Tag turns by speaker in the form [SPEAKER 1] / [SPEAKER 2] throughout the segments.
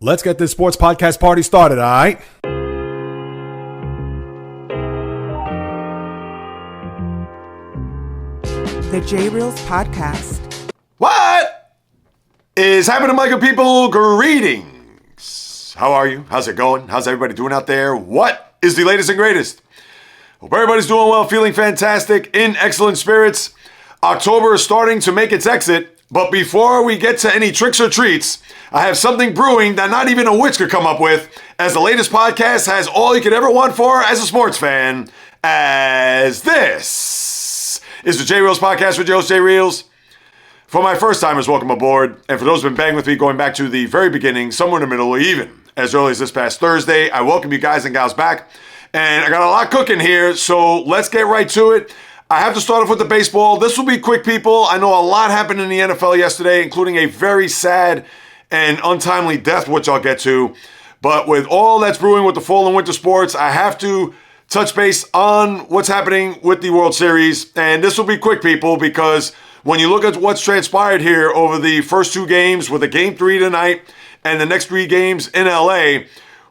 [SPEAKER 1] Let's get this sports podcast party started, all right?
[SPEAKER 2] The JAYREELZ podcast.
[SPEAKER 3] What is happening, my good people? Greetings. How are you? How's it going? How's everybody doing out there? What is the latest and greatest? Hope everybody's doing well, feeling fantastic, in excellent spirits. October is starting to make its exit, but before we get to any tricks or treats, I have something brewing that not even a witch could come up with, as the latest podcast has all you could ever want for as a sports fan, as this is the JAYREELZ podcast with your host, JAYREELZ. For my first timers, welcome aboard. And for those who've been banging with me going back to the very beginning, somewhere in the middle, or even as early as this past Thursday, I welcome you guys and gals back. And I got a lot cooking here, so let's get right to it. I have to start off with the baseball. This will be quick, people. I know a lot happened in the NFL yesterday, including a very sad and untimely death, which I'll get to. But with all that's brewing with the fall and winter sports, I have to touch base on what's happening with the World Series. And this will be quick, people, because when you look at what's transpired here over the first two games, with a game 3 tonight and the next 3 games in LA,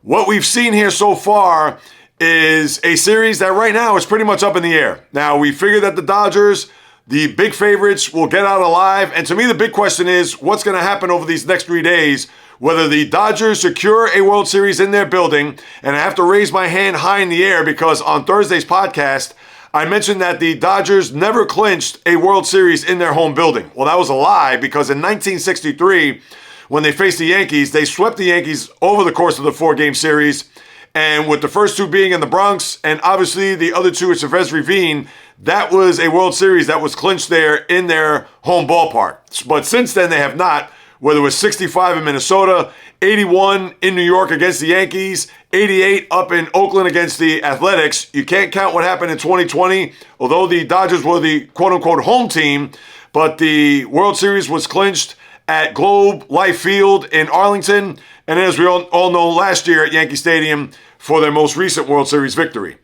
[SPEAKER 3] what we've seen here so far is a series that right now is pretty much up in the air. Now, we figure that the Dodgers, the big favorites, will get out alive. And to me, the big question is what's going to happen over these next 3 days, whether the Dodgers secure a World Series in their building. And I have to raise my hand high in the air because on Thursday's podcast, I mentioned that the Dodgers never clinched a World Series in their home building. Well, that was a lie, because in 1963, when they faced the Yankees, they swept the Yankees over the course of the 4-game series. And with the first 2 being in the Bronx, and obviously the other 2 at Chavez Ravine, that was a World Series that was clinched there in their home ballpark. But since then, they have not, whether it was 65 in Minnesota, 81 in New York against the Yankees, 88 up in Oakland against the Athletics. You can't count what happened in 2020, although the Dodgers were the quote-unquote home team, but the World Series was clinched at Globe Life Field in Arlington, and as we all know, last year at Yankee Stadium for their most recent World Series victory.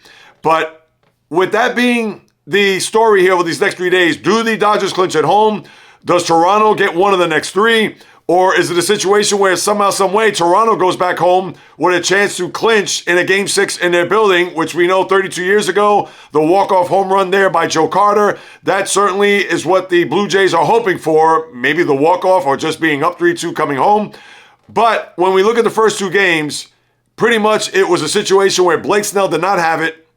[SPEAKER 3] But with that being the story here over these next 3 days, do the Dodgers clinch at home? Does Toronto get one of the next 3? Or is it a situation where somehow, some way, Toronto goes back home with a chance to clinch in a Game 6 in their building, which we know 32 years ago, the walk-off home run there by Joe Carter, that certainly is what the Blue Jays are hoping for, maybe the walk-off or just being up 3-2 coming home. But when we look at the first 2 games, pretty much it was a situation where Blake Snell did not have it.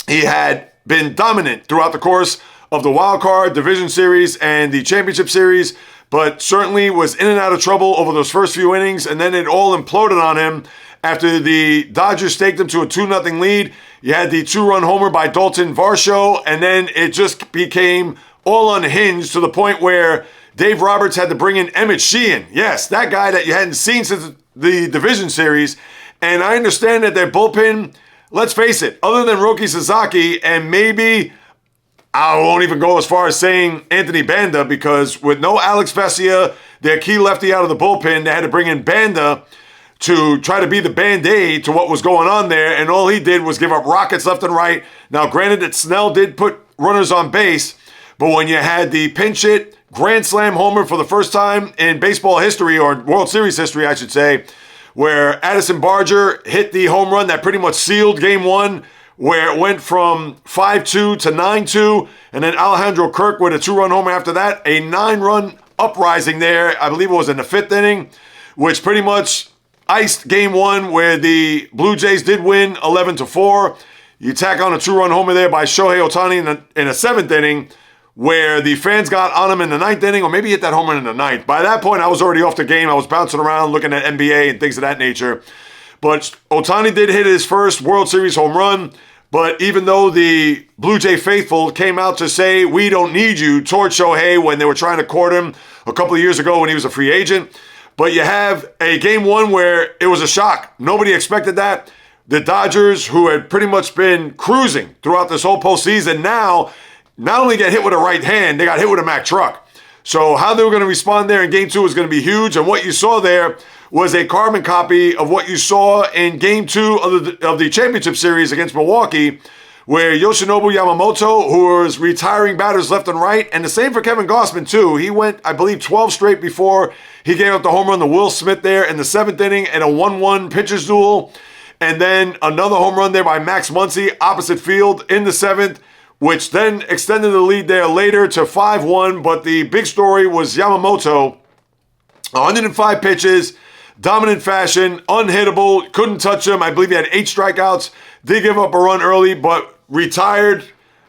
[SPEAKER 3] He had been dominant throughout the course of the wild card, division series, and the championship series, but certainly was in and out of trouble over those first few innings, and then it all imploded on him after the Dodgers staked him to a 2-0 lead. You had the 2-run homer by Dalton Varsho, and then it just became all unhinged to the point where Dave Roberts had to bring in Emmett Sheehan. Yes, that guy that you hadn't seen since the division series. And I understand that their bullpen, let's face it, other than Roki Sasaki and maybe, I won't even go as far as saying Anthony Banda, because with no Alex Vesia, their key lefty out of the bullpen, they had to bring in Banda to try to be the Band-Aid to what was going on there, and all he did was give up rockets left and right. Now, granted that Snell did put runners on base, but when you had the pinch hit grand slam homer for the first time in baseball history, or World Series history, I should say, where Addison Barger hit the home run that pretty much sealed Game 1, where it went from 5-2 to 9-2, and then Alejandro Kirk with a 2-run homer after that, a 9-run uprising there, I believe it was in the 5th inning, which pretty much iced Game 1, where the Blue Jays did win 11-4. You tack on a 2-run homer there by Shohei Ohtani in a 7th inning, where the fans got on him in the 9th inning, or maybe hit that home run in the 9th. By that point, I was already off the game. I was bouncing around looking at NBA and things of that nature. But Ohtani did hit his first World Series home run. But even though the Blue Jay faithful came out to say, we don't need you, toward Shohei when they were trying to court him a couple of years ago when he was a free agent. But you have a Game 1 where it was a shock. Nobody expected that. The Dodgers, who had pretty much been cruising throughout this whole postseason, now not only get hit with a right hand, they got hit with a Mack truck. So how they were going to respond there in Game 2 was going to be huge. And what you saw there was a carbon copy of what you saw in Game 2 of the championship series against Milwaukee, where Yoshinobu Yamamoto, who was retiring batters left and right, and the same for Kevin Gausman too. He went, I believe, 12 straight before he gave up the home run to Will Smith there in the 7th inning in a 1-1 pitcher's duel. And then another home run there by Max Muncy, opposite field in the 7th, which then extended the lead there later to 5-1. But the big story was Yamamoto, 105 pitches, dominant fashion, unhittable, couldn't touch him. I believe he had 8 strikeouts, did give up a run early, but retired.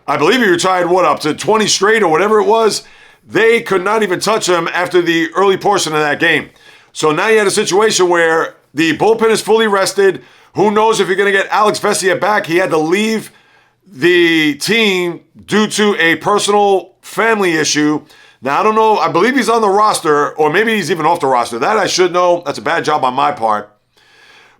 [SPEAKER 3] I believe he retired, up to 20 straight or whatever it was. They could not even touch him after the early portion of that game. So now you had a situation where the bullpen is fully rested. Who knows if you're going to get Alex Vesia back? He had to leave the team due to a personal family issue. Now, I don't know. I believe he's on the roster, or maybe he's even off the roster. That I should know. That's a bad job on my part.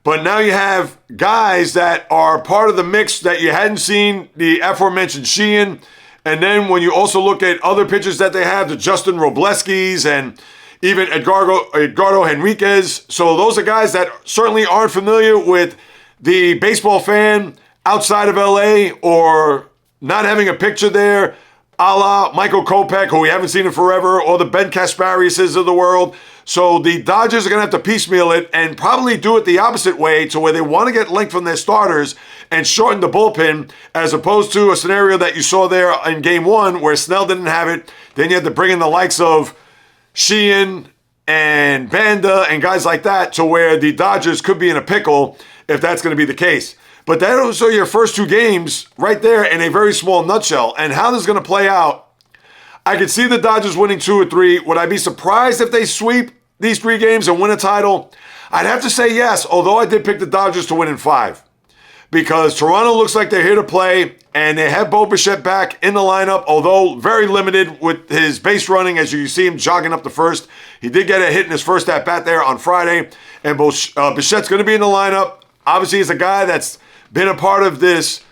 [SPEAKER 3] But now you have guys that are part of the mix that you hadn't seen, the aforementioned Sheehan. And then when you also look at other pitchers that they have, the Justin Robleskis and even Edgardo Henriquez. So those are guys that certainly aren't familiar with the baseball fan outside of LA or not having a picture there, a la Michael Kopech, who we haven't seen in forever, or the Ben Kaspariases of the world. So the Dodgers are going to have to piecemeal it and probably do it the opposite way to where they want to get length from their starters and shorten the bullpen, as opposed to a scenario that you saw there in Game 1 where Snell didn't have it. Then you had to bring in the likes of Sheehan and Banda and guys like that, to where the Dodgers could be in a pickle if that's going to be the case. But those are your first 2 games right there in a very small nutshell. And how this is going to play out, I could see the Dodgers winning 2 or 3. Would I be surprised if they sweep these 3 games and win a title? I'd have to say yes, although I did pick the Dodgers to win in 5. Because Toronto looks like they're here to play, and they have Bo Bichette back in the lineup, although very limited with his base running, as you see him jogging up the first. He did get a hit in his first at-bat there on Friday, and Bichette's going to be in the lineup. Obviously, he's a guy that's been a part of this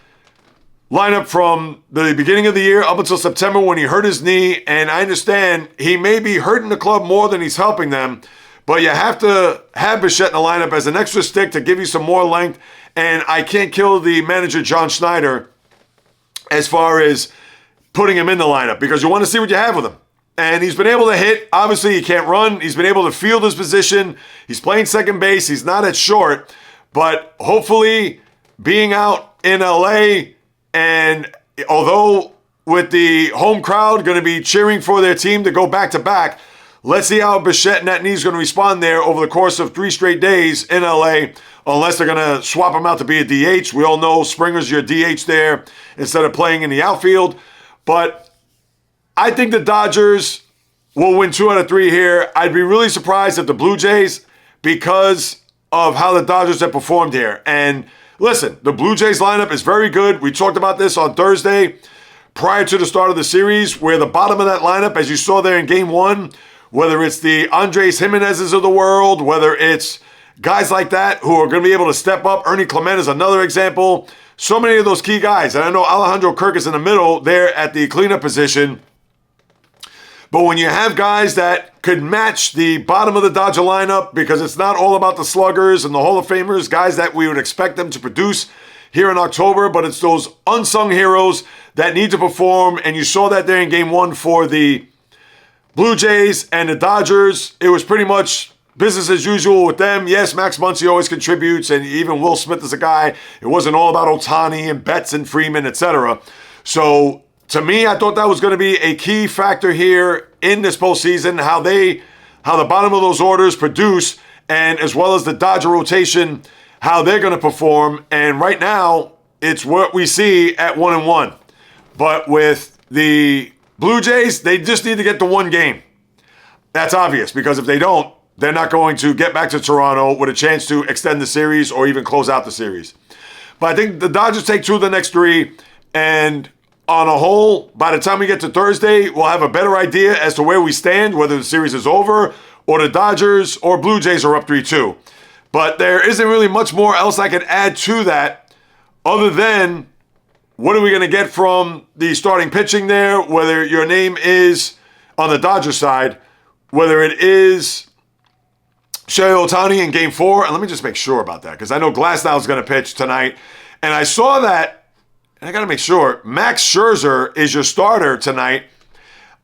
[SPEAKER 3] lineup from the beginning of the year up until September when he hurt his knee, and I understand he may be hurting the club more than he's helping them, but you have to have Bichette in the lineup as an extra stick to give you some more length, and I can't kill the manager, John Schneider, as far as putting him in the lineup, because you want to see what you have with him. And he's been able to hit. Obviously, he can't run. He's been able to field his position. He's playing second base. He's not at short, but hopefully being out in LA, and although with the home crowd going to be cheering for their team to go back-to-back, let's see how Bichette and that knee is going to respond there over the course of 3 straight days in LA, unless they're going to swap him out to be a DH. We all know Springer's your DH there instead of playing in the outfield. But I think the Dodgers will win 2 out of 3 here. I'd be really surprised if the Blue Jays, because of how the Dodgers have performed here. And listen, the Blue Jays lineup is very good. We talked about this on Thursday prior to the start of the series, where the bottom of that lineup, as you saw there in Game 1, whether it's the Andres Jimenez's of the world, whether it's guys like that who are going to be able to step up. Ernie Clement is another example. So many of those key guys. And I know Alejandro Kirk is in the middle there at the cleanup position. But when you have guys that could match the bottom of the Dodger lineup, because it's not all about the sluggers and the Hall of Famers, guys that we would expect them to produce here in October, but it's those unsung heroes that need to perform. And you saw that there in Game 1 for the Blue Jays and the Dodgers. It was pretty much business as usual with them. Yes, Max Muncy always contributes, and even Will Smith is a guy. It wasn't all about Ohtani and Betts and Freeman, etc. So to me, I thought that was going to be a key factor here in this postseason, how the bottom of those orders produce, and as well as the Dodger rotation, how they're going to perform. And right now, it's what we see at 1-1. But with the Blue Jays, they just need to get the 1 game. That's obvious, because if they don't, they're not going to get back to Toronto with a chance to extend the series or even close out the series. But I think the Dodgers take 2 of the next 3, and on a whole, by the time we get to Thursday, we'll have a better idea as to where we stand, whether the series is over or the Dodgers or Blue Jays are up 3-2. But there isn't really much more else I can add to that other than what are we going to get from the starting pitching there, whether your name is on the Dodger side, whether it is Shohei Ohtani in Game 4. And let me just make sure about that, because I know Glasnow is going to pitch tonight. And I saw that and I got to make sure, Max Scherzer is your starter tonight.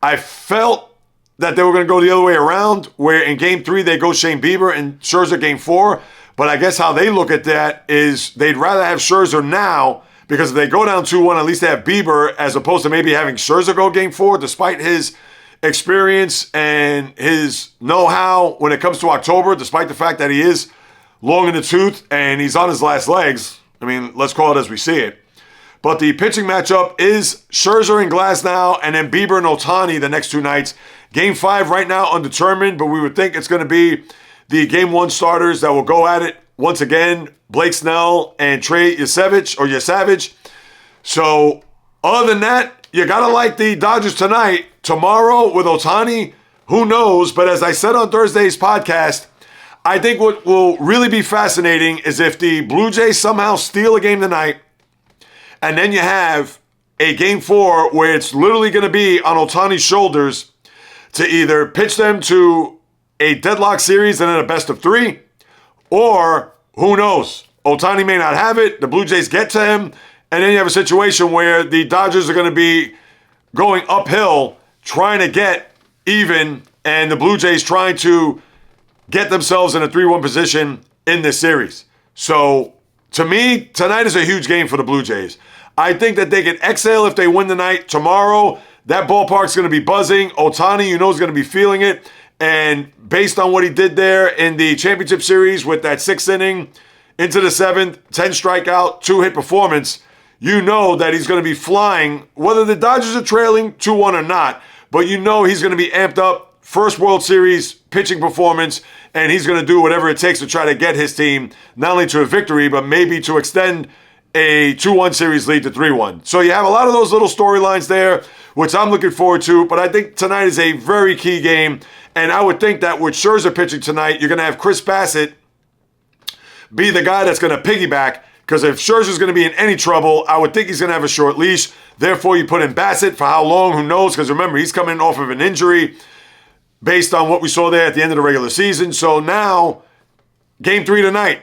[SPEAKER 3] I felt that they were going to go the other way around, where in Game 3 they go Shane Bieber and Scherzer Game 4. But I guess how they look at that is they'd rather have Scherzer now, because if they go down 2-1, at least they have Bieber, as opposed to maybe having Scherzer go Game 4, despite his experience and his know-how when it comes to October, despite the fact that he is long in the tooth and he's on his last legs. I mean, let's call it as we see it. But the pitching matchup is Scherzer and Glasnow, and then Bieber and Ohtani the next 2 nights. Game 5 right now undetermined, but we would think it's going to be the Game 1 starters that will go at it once again, Blake Snell and Trey Yesavage. So other than that, you got to like the Dodgers tonight. Tomorrow with Ohtani, who knows? But as I said on Thursday's podcast, I think what will really be fascinating is if the Blue Jays somehow steal a game tonight, and then you have a Game 4 where it's literally going to be on Ohtani's shoulders to either pitch them to a deadlock series and then a best of 3, or who knows? Ohtani may not have it. The Blue Jays get to him, and then you have a situation where the Dodgers are going to be going uphill trying to get even, and the Blue Jays trying to get themselves in a 3-1 position in this series. So, to me, tonight is a huge game for the Blue Jays. I think that they can exhale if they win tonight. Tomorrow, that ballpark's going to be buzzing. Ohtani, you know, is going to be feeling it. And based on what he did there in the championship series with that 6th inning into the 7th, 10 strikeout, 2-hit performance, you know that he's going to be flying, whether the Dodgers are trailing 2-1 or not. But you know he's going to be amped up, first World Series pitching performance, and he's going to do whatever it takes to try to get his team not only to a victory, but maybe to extend a 2-1 series lead to 3-1. So you have a lot of those little storylines there, which I'm looking forward to. But I think tonight is a very key game. And I would think that with Scherzer pitching tonight, you're going to have Chris Bassett be the guy that's going to piggyback. Because if Scherzer's going to be in any trouble, I would think he's going to have a short leash. Therefore, you put in Bassett for how long, who knows? Because remember, he's coming off of an injury based on what we saw there at the end of the regular season. So now, Game 3 tonight.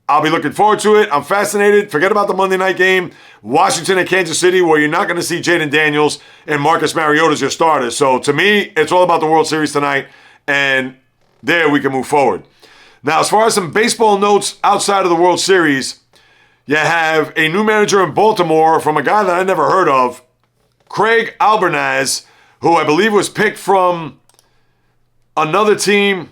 [SPEAKER 3] I'll be looking forward to it. I'm fascinated. Forget about the Monday night game. Washington and Kansas City, where you're not going to see Jaden Daniels and Marcus Mariota as your starters. So to me, it's all about the World Series tonight. And there we can move forward. Now, as far as some baseball notes outside of the World Series, you have a new manager in Baltimore from a guy that I never heard of, Craig Albernaz, who I believe was picked from another team.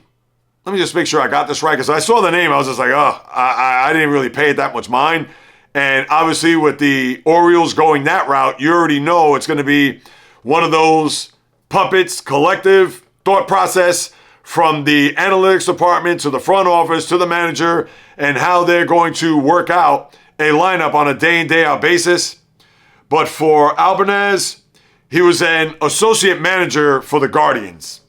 [SPEAKER 3] Let me just make sure I got this right, because I saw the name. I was just like, I didn't really pay it that much mind. And obviously with the Orioles going that route, you already know it's going to be one of those puppets, collective thought process from the analytics department to the front office to the manager, and how they're going to work out a lineup on a day in, day out basis. But for Albernaz, he was an associate manager for the Guardians.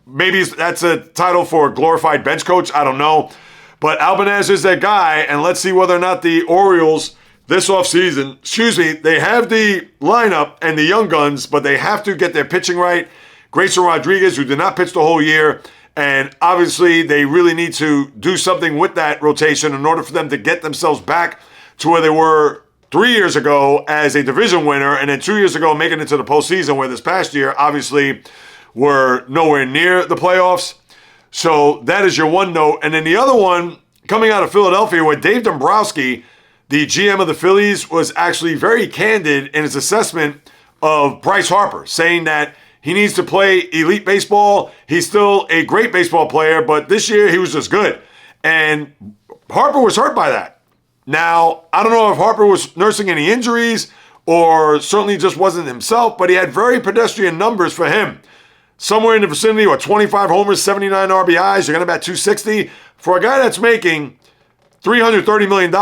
[SPEAKER 3] Maybe that's a title for a glorified bench coach. I don't know. But Albernaz is that guy, and let's see whether or not the Orioles this offseason, they have the lineup and the young guns, but they have to get their pitching right. Grayson Rodriguez, who did not pitch the whole year, and obviously they really need to do something with that rotation in order for them to get themselves back to where they were 3 years ago as a division winner, and then 2 years ago making it to the postseason, where this past year, obviously, were nowhere near the playoffs. So that is your one note. And then the other one, coming out of Philadelphia, where Dave Dombrowski, the GM of the Phillies, was actually very candid in his assessment of Bryce Harper, saying that he needs to play elite baseball. He's still a great baseball player, but this year he was just good. And Harper was hurt by that. Now, I don't know if Harper was nursing any injuries or certainly just wasn't himself, but he had very pedestrian numbers for him. Somewhere in the vicinity of 25 homers, 79 RBIs. You're going to bat 260. For a guy that's making $330 million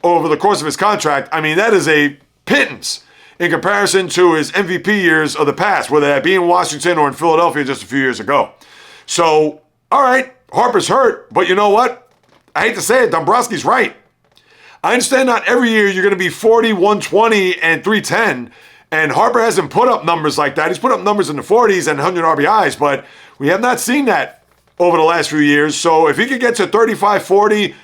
[SPEAKER 3] over the course of his contract, I mean, that is a pittance in comparison to his MVP years of the past, whether that be in Washington or in Philadelphia just a few years ago. So, all right, Harper's hurt, but you know what? I hate to say it, Dombrowski's right. I understand not every year you're going to be 40, 120, and 310, and Harper hasn't put up numbers like that. He's put up numbers in the 40s and 100 RBIs, but we have not seen that over the last few years. So if he could get to 35, 40,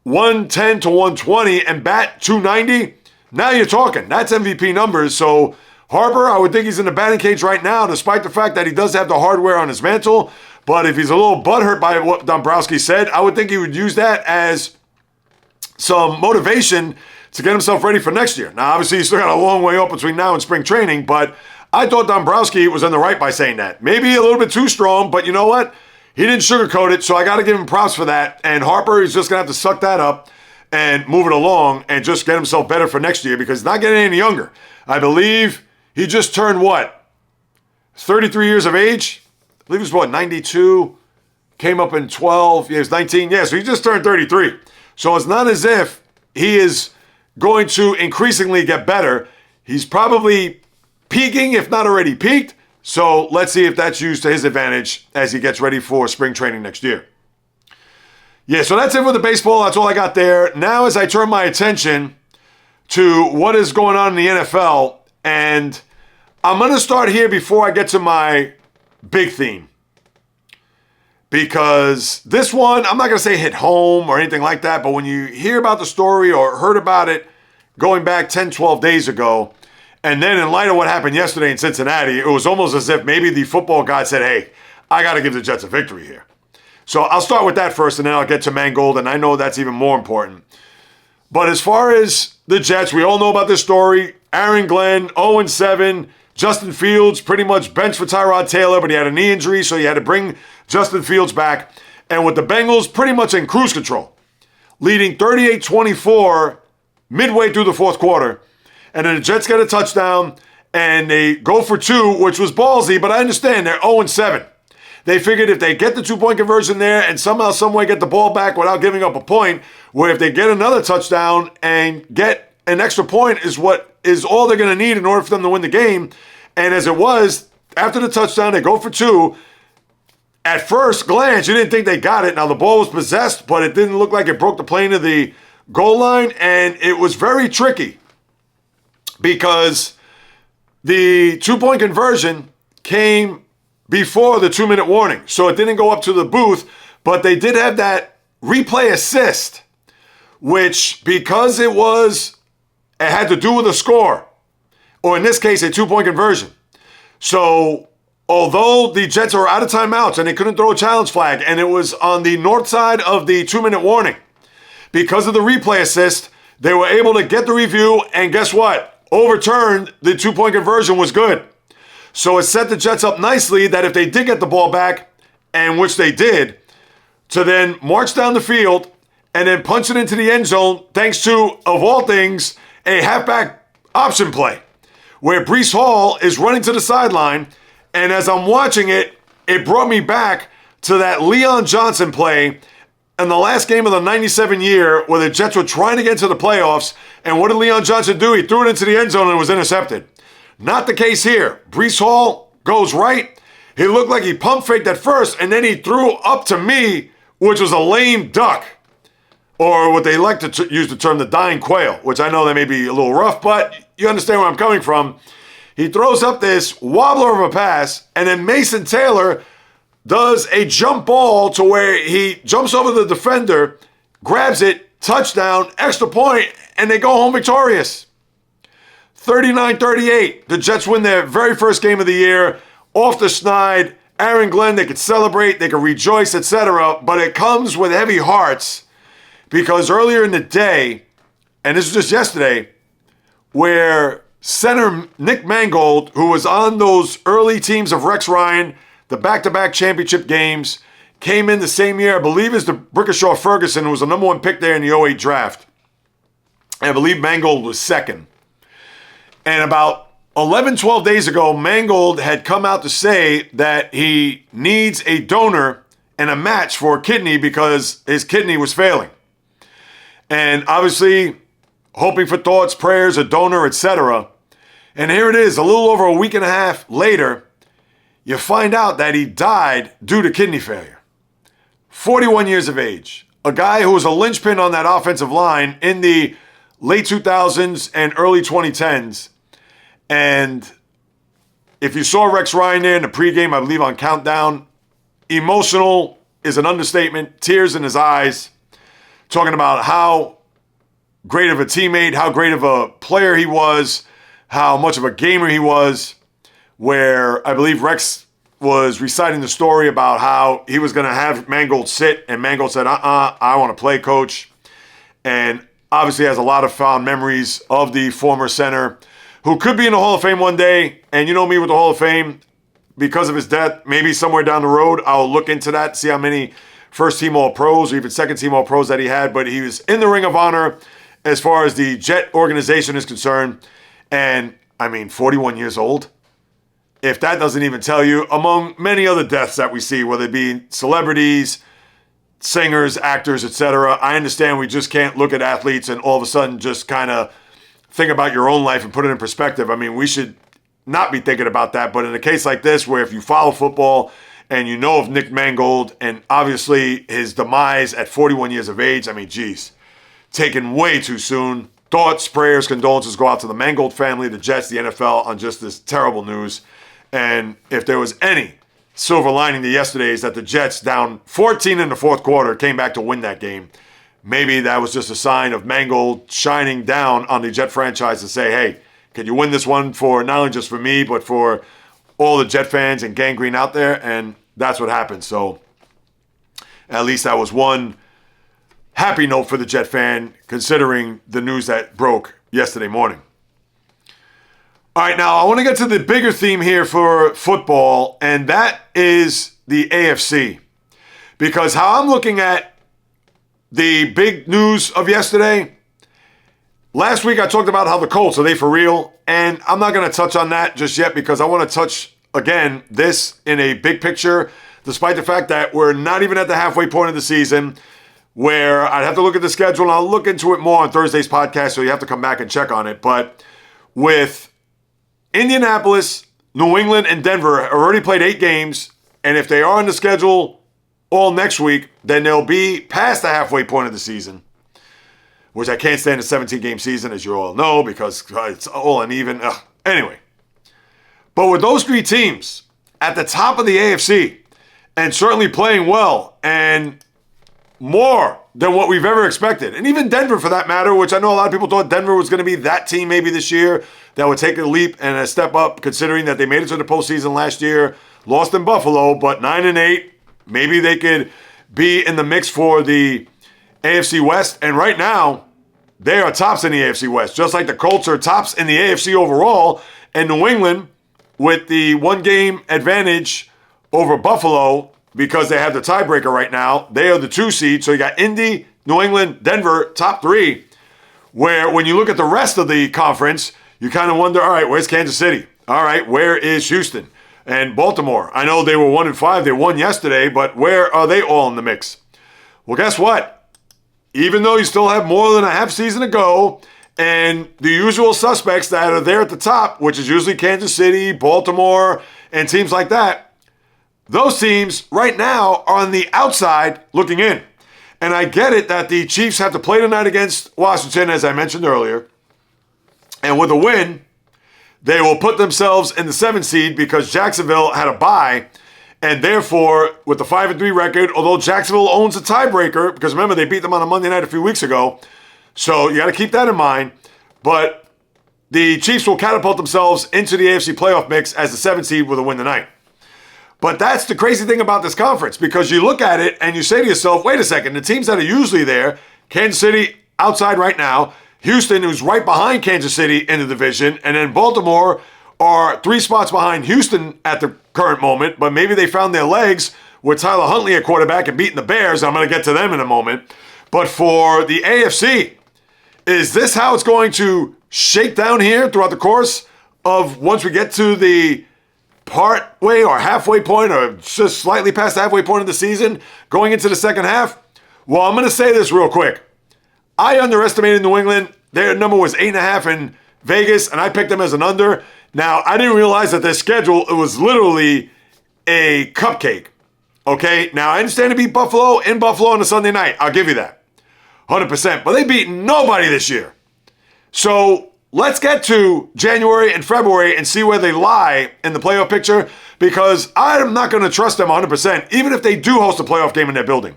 [SPEAKER 3] 110 to 120 and bat 290, now you're talking. That's MVP numbers. So Harper, I would think he's in the batting cage right now, despite the fact that he does have the hardware on his mantle. But if he's a little butthurt by what Dombrowski said, I would think he would use that as some motivation to get himself ready for next year. Now, obviously, he's still got a long way up between now and spring training, but I thought Dombrowski was in the right by saying that. Maybe a little bit too strong, but you know what? He didn't sugarcoat it, so I got to give him props for that. And Harper is just going to have to suck that up and move it along and just get himself better for next year because he's not getting any younger. I believe he just turned, 33 years of age? I believe he was, 92? Came up in 12. Yeah, he was 19. Yeah, so he just turned 33. So it's not as if he is going to increasingly get better. He's probably peaking, if not already peaked. So let's see if that's used to his advantage as he gets ready for spring training next year. Yeah, so that's it for the baseball. That's all I got there. Now as I turn my attention to what is going on in the NFL, and I'm going to start here before I get to my big theme. Because this one, I'm not going to say hit home or anything like that, but when you hear about the story or heard about it going back 10, 12 days ago, and then in light of what happened yesterday in Cincinnati, it was almost as if maybe the football god said, hey, I got to give the Jets a victory here. So I'll start with that first, and then I'll get to Mangold, and I know that's even more important. But as far as the Jets, we all know about this story. Aaron Glenn, 0-7. Justin Fields pretty much benched for Tyrod Taylor, but he had a knee injury, so he had to bring Justin Fields back. And with the Bengals pretty much in cruise control, leading 38-24 midway through the fourth quarter. And then the Jets get a touchdown, and they go for two, which was ballsy, but I understand they're 0-7. They figured if they get the two-point conversion there and somehow, someway get the ball back without giving up a point, where if they get another touchdown and get an extra point is what is all they're going to need in order for them to win the game. And as it was, after the touchdown, they go for two. At first glance, you didn't think they got it. Now, the ball was possessed, but it didn't look like it broke the plane of the goal line, and it was very tricky because the two-point conversion came before the 2-minute warning. So it didn't go up to the booth, but they did have that replay assist, which because it had to do with a score, or in this case, a two-point conversion. So although the Jets are out of timeouts and they couldn't throw a challenge flag, and it was on the north side of the 2-minute warning, because of the replay assist, they were able to get the review, and guess what? Overturned the two-point conversion was good. So it set the Jets up nicely that if they did get the ball back, and which they did, to then march down the field and then punch it into the end zone thanks to, of all things, a halfback option play where Breece Hall is running to the sideline. And as I'm watching it, it brought me back to that Leon Johnson play in the last game of the 97 year where the Jets were trying to get to the playoffs. And what did Leon Johnson do? He threw it into the end zone and it was intercepted. Not the case here. Breece Hall goes right. He looked like he pump faked at first, and then he threw up to me, which was a lame duck, or what they like to use the term the dying quail, which I know that may be a little rough, but you understand where I'm coming from. He throws up this wobbler of a pass, and then Mason Taylor does a jump ball to where he jumps over the defender, grabs it, touchdown, extra point, and they go home victorious. 39-38. The Jets win their very first game of the year. Off the schneid. Aaron Glenn, they could celebrate, they could rejoice, etc. But it comes with heavy hearts because earlier in the day, and this was just yesterday, where center Nick Mangold, who was on those early teams of Rex Ryan, the back-to-back championship games, came in the same year, I believe, as the Brickashaw Ferguson, who was the number one pick there in the 08 draft. And I believe Mangold was second. And about 11, 12 days ago, Mangold had come out to say that he needs a donor and a match for a kidney because his kidney was failing. And obviously, hoping for thoughts, prayers, a donor, etc. And here it is, a little over a week and a half later, you find out that he died due to kidney failure. 41 years of age. A guy who was a linchpin on that offensive line in the late 2000s and early 2010s. And if you saw Rex Ryan there in the pregame, I believe on Countdown, emotional is an understatement, tears in his eyes, talking about how great of a teammate, how great of a player he was, how much of a gamer he was, where I believe Rex was reciting the story about how he was going to have Mangold sit, and Mangold said, I want to play, coach. And obviously has a lot of fond memories of the former center who could be in the Hall of Fame one day. And you know me with the Hall of Fame, because of his death, maybe somewhere down the road, I'll look into that, see how many first-team All-Pros or even second-team All-Pros that he had. But he was in the Ring of Honor as far as the Jet organization is concerned. And, 41 years old. If that doesn't even tell you, among many other deaths that we see, whether it be celebrities, singers, actors, etc., I understand we just can't look at athletes and all of a sudden just kind of think about your own life and put it in perspective. We should not be thinking about that. But in a case like this, where if you follow football and you know of Nick Mangold and obviously his demise at 41 years of age, taken way too soon. Thoughts, prayers, condolences go out to the Mangold family, the Jets, the NFL on just this terrible news. And if there was any silver lining to yesterday is that the Jets, down 14 in the fourth quarter, came back to win that game. Maybe that was just a sign of Mangold shining down on the Jet franchise to say, hey, can you win this one for not only just for me, but for all the Jet fans and gangrene out there? And that's what happened. So at least that was one happy note for the Jet fan, considering the news that broke yesterday morning. All right, now I want to get to the bigger theme here for football, and that is the AFC. Because how I'm looking at the big news of yesterday, last week I talked about how the Colts, are they for real? And I'm not going to touch on that just yet because I want to touch, again, this in a big picture, despite the fact that we're not even at the halfway point of the season, where I'd have to look at the schedule, and I'll look into it more on Thursday's podcast, so you have to come back and check on it. But with Indianapolis, New England, and Denver already played 8 games, and if they are on the schedule all next week, then they'll be past the halfway point of the season, which I can't stand a 17-game season, as you all know, because it's all uneven. Anyway, but with those 3 teams at the top of the AFC, and certainly playing well, and more than what we've ever expected. And even Denver, for that matter, which I know a lot of people thought Denver was going to be that team maybe this year that would take a leap and a step up, considering that they made it to the postseason last year, lost in Buffalo, but 9-8. Maybe they could be in the mix for the AFC West. And right now, they are tops in the AFC West, just like the Colts are tops in the AFC overall. And New England, with the 1-game advantage over Buffalo, because they have the tiebreaker right now, they are the 2 seed. So you got Indy, New England, Denver, top 3. Where when you look at the rest of the conference, you kind of wonder, all right, where's Kansas City? All right, where is Houston and Baltimore? I know they were 1-5. They won yesterday, but where are they all in the mix? Well, guess what? Even though you still have more than a half season to go, and the usual suspects that are there at the top, which is usually Kansas City, Baltimore, and teams like that, those teams right now are on the outside looking in. And I get it that the Chiefs have to play tonight against Washington, as I mentioned earlier. And with a win, they will put themselves in the 7th seed because Jacksonville had a bye. And therefore, with the 5-3 record, although Jacksonville owns a tiebreaker, because remember, they beat them on a Monday night a few weeks ago. So you got to keep that in mind. But the Chiefs will catapult themselves into the AFC playoff mix as the 7th seed with a win tonight. But that's the crazy thing about this conference, because you look at it and you say to yourself, wait a second, the teams that are usually there, Kansas City outside right now, Houston, who's right behind Kansas City in the division, and then Baltimore are 3 spots behind Houston at the current moment, but maybe they found their legs with Tyler Huntley at quarterback and beating the Bears. I'm going to get to them in a moment. But for the AFC, is this how it's going to shake down here throughout the course of once we get to the part way or halfway point or just slightly past the halfway point of the season going into the second half? Well, I'm going to say this real quick. I underestimated New England. Their number was 8.5 in Vegas, and I picked them as an under. Now, I didn't realize that their schedule, it was literally a cupcake. Okay? Now, I understand to beat Buffalo in Buffalo on a Sunday night. I'll give you that. 100%. But they beat nobody this year. So let's get to January and February and see where they lie in the playoff picture, because I'm not going to trust them 100%, even if they do host a playoff game in their building.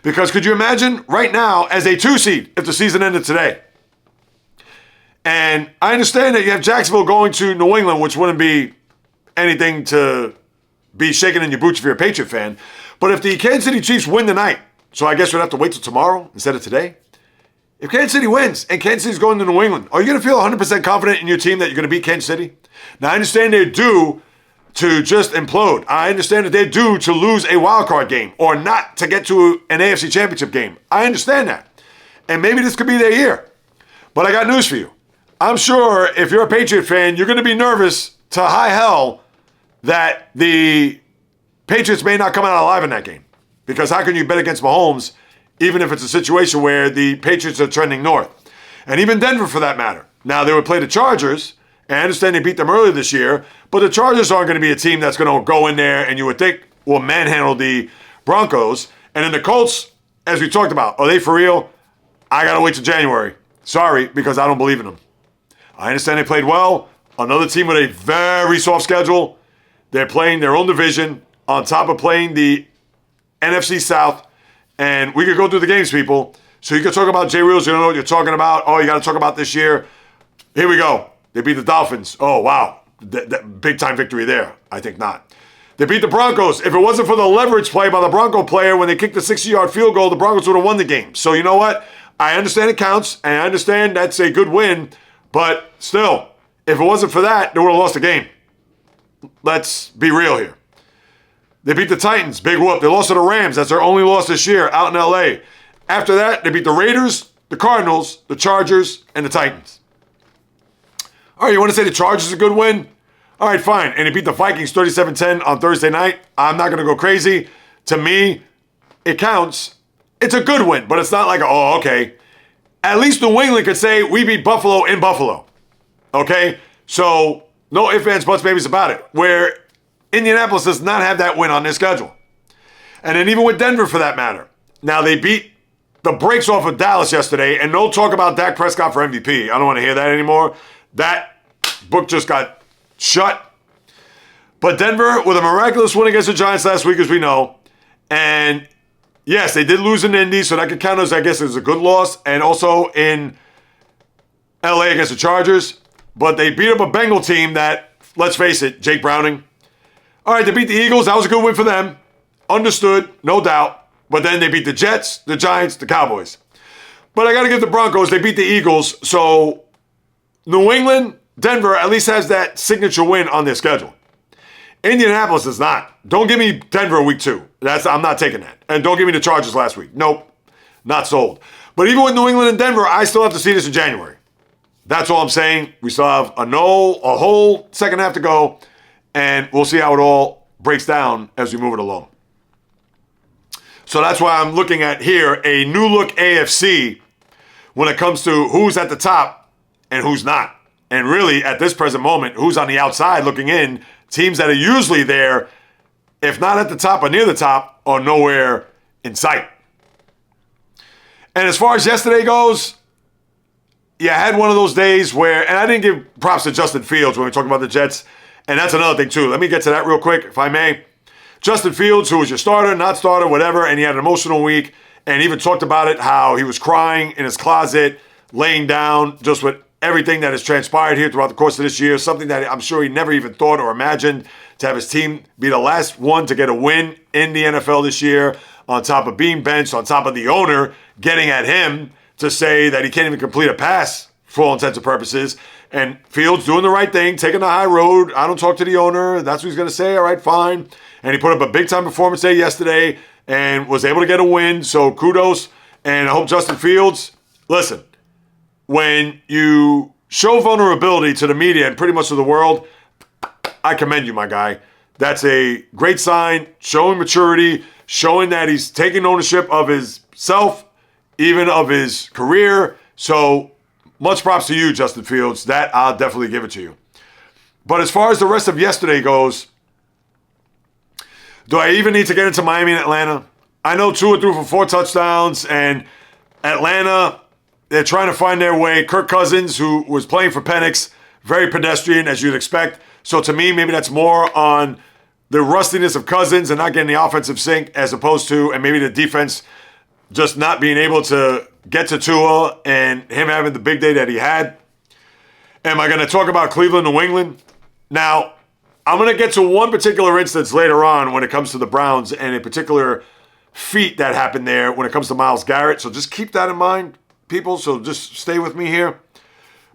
[SPEAKER 3] Because could you imagine right now as a 2 seed if the season ended today? And I understand that you have Jacksonville going to New England, which wouldn't be anything to be shaking in your boots if you're a Patriot fan. But if the Kansas City Chiefs win tonight, so I guess we'd have to wait till tomorrow instead of today. If Kansas City wins and Kansas City's going to New England, are you going to feel 100% confident in your team that you're going to beat Kansas City? Now, I understand they're due to just implode. I understand that they're due to lose a wild card game or not to get to an AFC championship game. I understand that. And maybe this could be their year. But I got news for you. I'm sure if you're a Patriot fan, you're going to be nervous to high hell that the Patriots may not come out alive in that game. Because how can you bet against Mahomes even if it's a situation where the Patriots are trending north? And even Denver for that matter. Now, they would play the Chargers, and I understand they beat them earlier this year, but the Chargers aren't going to be a team that's going to go in there and you would think will manhandle the Broncos. And then the Colts, as we talked about, are they for real? I got to wait till January. Sorry, because I don't believe in them. I understand they played well. Another team with a very soft schedule. They're playing their own division on top of playing the NFC South. And we could go through the games, people. So you could talk about JAYREELZ. You don't know what you're talking about. Oh, you got to talk about this year. Here we go. They beat the Dolphins. Oh, wow. Big-time victory there. I think not. They beat the Broncos. If it wasn't for the leverage play by the Bronco player when they kicked the 60-yard field goal, the Broncos would have won the game. So you know what? I understand it counts, and I understand that's a good win. But still, if it wasn't for that, they would have lost the game. Let's be real here. They beat the Titans. Big whoop. They lost to the Rams. That's their only loss this year out in L.A. After that, they beat the Raiders, the Cardinals, the Chargers, and the Titans. All right, you want to say the Chargers is a good win? All right, fine. And they beat the Vikings 37-10 on Thursday night. I'm not going to go crazy. To me, it counts. It's a good win, but it's not like, oh, okay. At least New England could say, we beat Buffalo in Buffalo. Okay? So, no ifs, ands, buts, babies about it. Where Indianapolis does not have that win on their schedule. And then even with Denver, for that matter. Now, they beat the brakes off of Dallas yesterday, and no talk about Dak Prescott for MVP. I don't want to hear that anymore. That book just got shut. But Denver, with a miraculous win against the Giants last week, as we know, and yes, they did lose in Indy, so that could count as, I guess, as a good loss, and also in LA against the Chargers. But they beat up a Bengal team that, let's face it, Jake Browning. All right, they beat the Eagles. That was a good win for them. Understood, no doubt. But then they beat the Jets, the Giants, the Cowboys. But I got to give the Broncos, they beat the Eagles. So New England, Denver at least has that signature win on their schedule. Indianapolis does not. Don't give me Denver week 2. I'm not taking that. And don't give me the Chargers last week. Nope, not sold. But even with New England and Denver, I still have to see this in January. That's all I'm saying. We still have a whole second half to go. And we'll see how it all breaks down as we move it along. So that's why I'm looking at here a new look AFC when it comes to who's at the top and who's not. And really, at this present moment, who's on the outside looking in, teams that are usually there, if not at the top or near the top, are nowhere in sight. And as far as yesterday goes, yeah, I had one of those days where, and I didn't give props to Justin Fields when we talk about the Jets, and that's another thing too. Let me get to that real quick, if I may. Justin Fields, who was your starter, not starter, whatever, and he had an emotional week, and even talked about it, how he was crying in his closet, laying down, just with everything that has transpired here throughout the course of this year, something that I'm sure he never even thought or imagined, to have his team be the last one to get a win in the NFL this year, on top of being benched, on top of the owner getting at him to say that he can't even complete a pass for all intents and purposes. And Fields doing the right thing, taking the high road. I don't talk to the owner. That's what he's going to say. All right, fine. And he put up a big-time performance there yesterday and was able to get a win. So kudos. And I hope Justin Fields, listen, when you show vulnerability to the media and pretty much to the world, I commend you, my guy. That's a great sign, showing maturity, showing that he's taking ownership of himself, even of his career. So much props to you, Justin Fields. That I'll definitely give it to you. But as far as the rest of yesterday goes, do I even need to get into Miami and Atlanta? I know Tua threw for 4 touchdowns, and Atlanta, they're trying to find their way. Kirk Cousins, who was playing for Penix, very pedestrian, as you'd expect. So to me, maybe that's more on the rustiness of Cousins and not getting the offensive sync, as opposed to, and maybe the defense just not being able to get to Tua and him having the big day that he had. Am I going to talk about Cleveland, New England? Now, I'm going to get to one particular instance later on when it comes to the Browns and a particular feat that happened there when it comes to Myles Garrett. So just keep that in mind, people. So just stay with me here.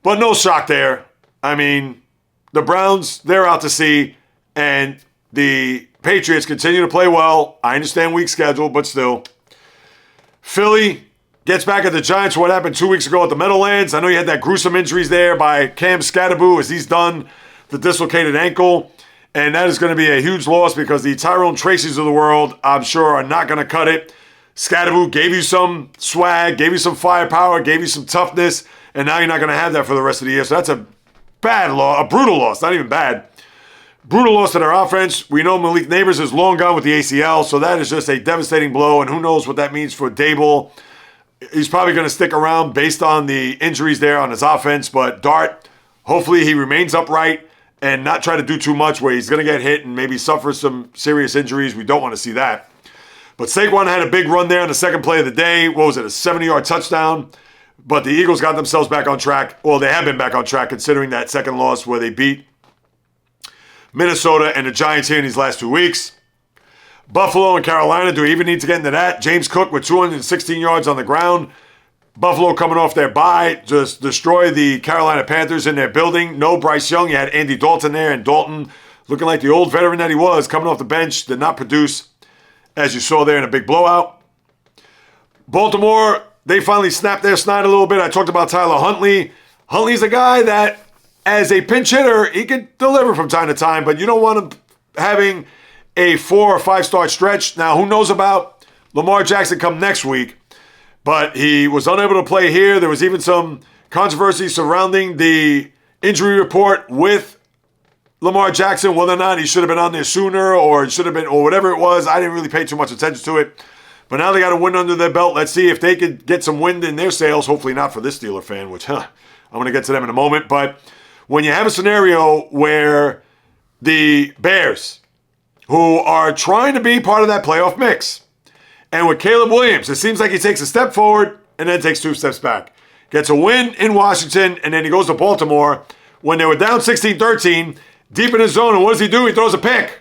[SPEAKER 3] But no shock there. I mean, the Browns, they're out to sea, and the Patriots continue to play well. I understand weak schedule, but still. Philly gets back at the Giants for what happened 2 weeks ago at the Meadowlands. I know you had that gruesome injuries there by Cam Scatterboo as he's done the dislocated ankle. And that is going to be a huge loss because the Tyrone Tracy's of the world, I'm sure, are not going to cut it. Scatterboo gave you some swag, gave you some firepower, gave you some toughness, and now you're not going to have that for the rest of the year. So that's a bad loss, a brutal loss, not even bad. Brutal loss to their offense. We know Malik Neighbors is long gone with the ACL, so that is just a devastating blow, and who knows what that means for Dable. He's probably going to stick around based on the injuries there on his offense, but Dart, hopefully he remains upright and not try to do too much where he's going to get hit and maybe suffer some serious injuries. We don't want to see that. But Saquon had a big run there on the second play of the day. What was it, a 70-yard touchdown? But the Eagles got themselves back on track. Well, they have been back on track considering that second loss where they beat Minnesota and the Giants here in these last 2 weeks. Buffalo and Carolina, do we even need to get into that? James Cook with 216 yards on the ground. Buffalo coming off their bye, just destroy the Carolina Panthers in their building. No Bryce Young. You had Andy Dalton there, and Dalton, looking like the old veteran that he was, coming off the bench, did not produce, as you saw there in a big blowout. Baltimore, they finally snapped their snide a little bit. I talked about Tyler Huntley. Huntley's a guy that, as a pinch hitter, he can deliver from time to time, but you don't want him having a 4 or 5 start stretch. Now, who knows about Lamar Jackson come next week, but he was unable to play here. There was even some controversy surrounding the injury report with Lamar Jackson, whether or not he should have been on there sooner or it should have been, or whatever it was. I didn't really pay too much attention to it. But now they got a win under their belt. Let's see if they could get some wind in their sails. Hopefully not for this Steeler fan, which I'm going to get to them in a moment. But when you have a scenario where the Bears, who are trying to be part of that playoff mix, and with Caleb Williams, it seems like he takes a step forward and then takes 2 steps back. Gets a win in Washington, and then he goes to Baltimore when they were down 16-13, deep in his zone, and what does he do? He throws a pick.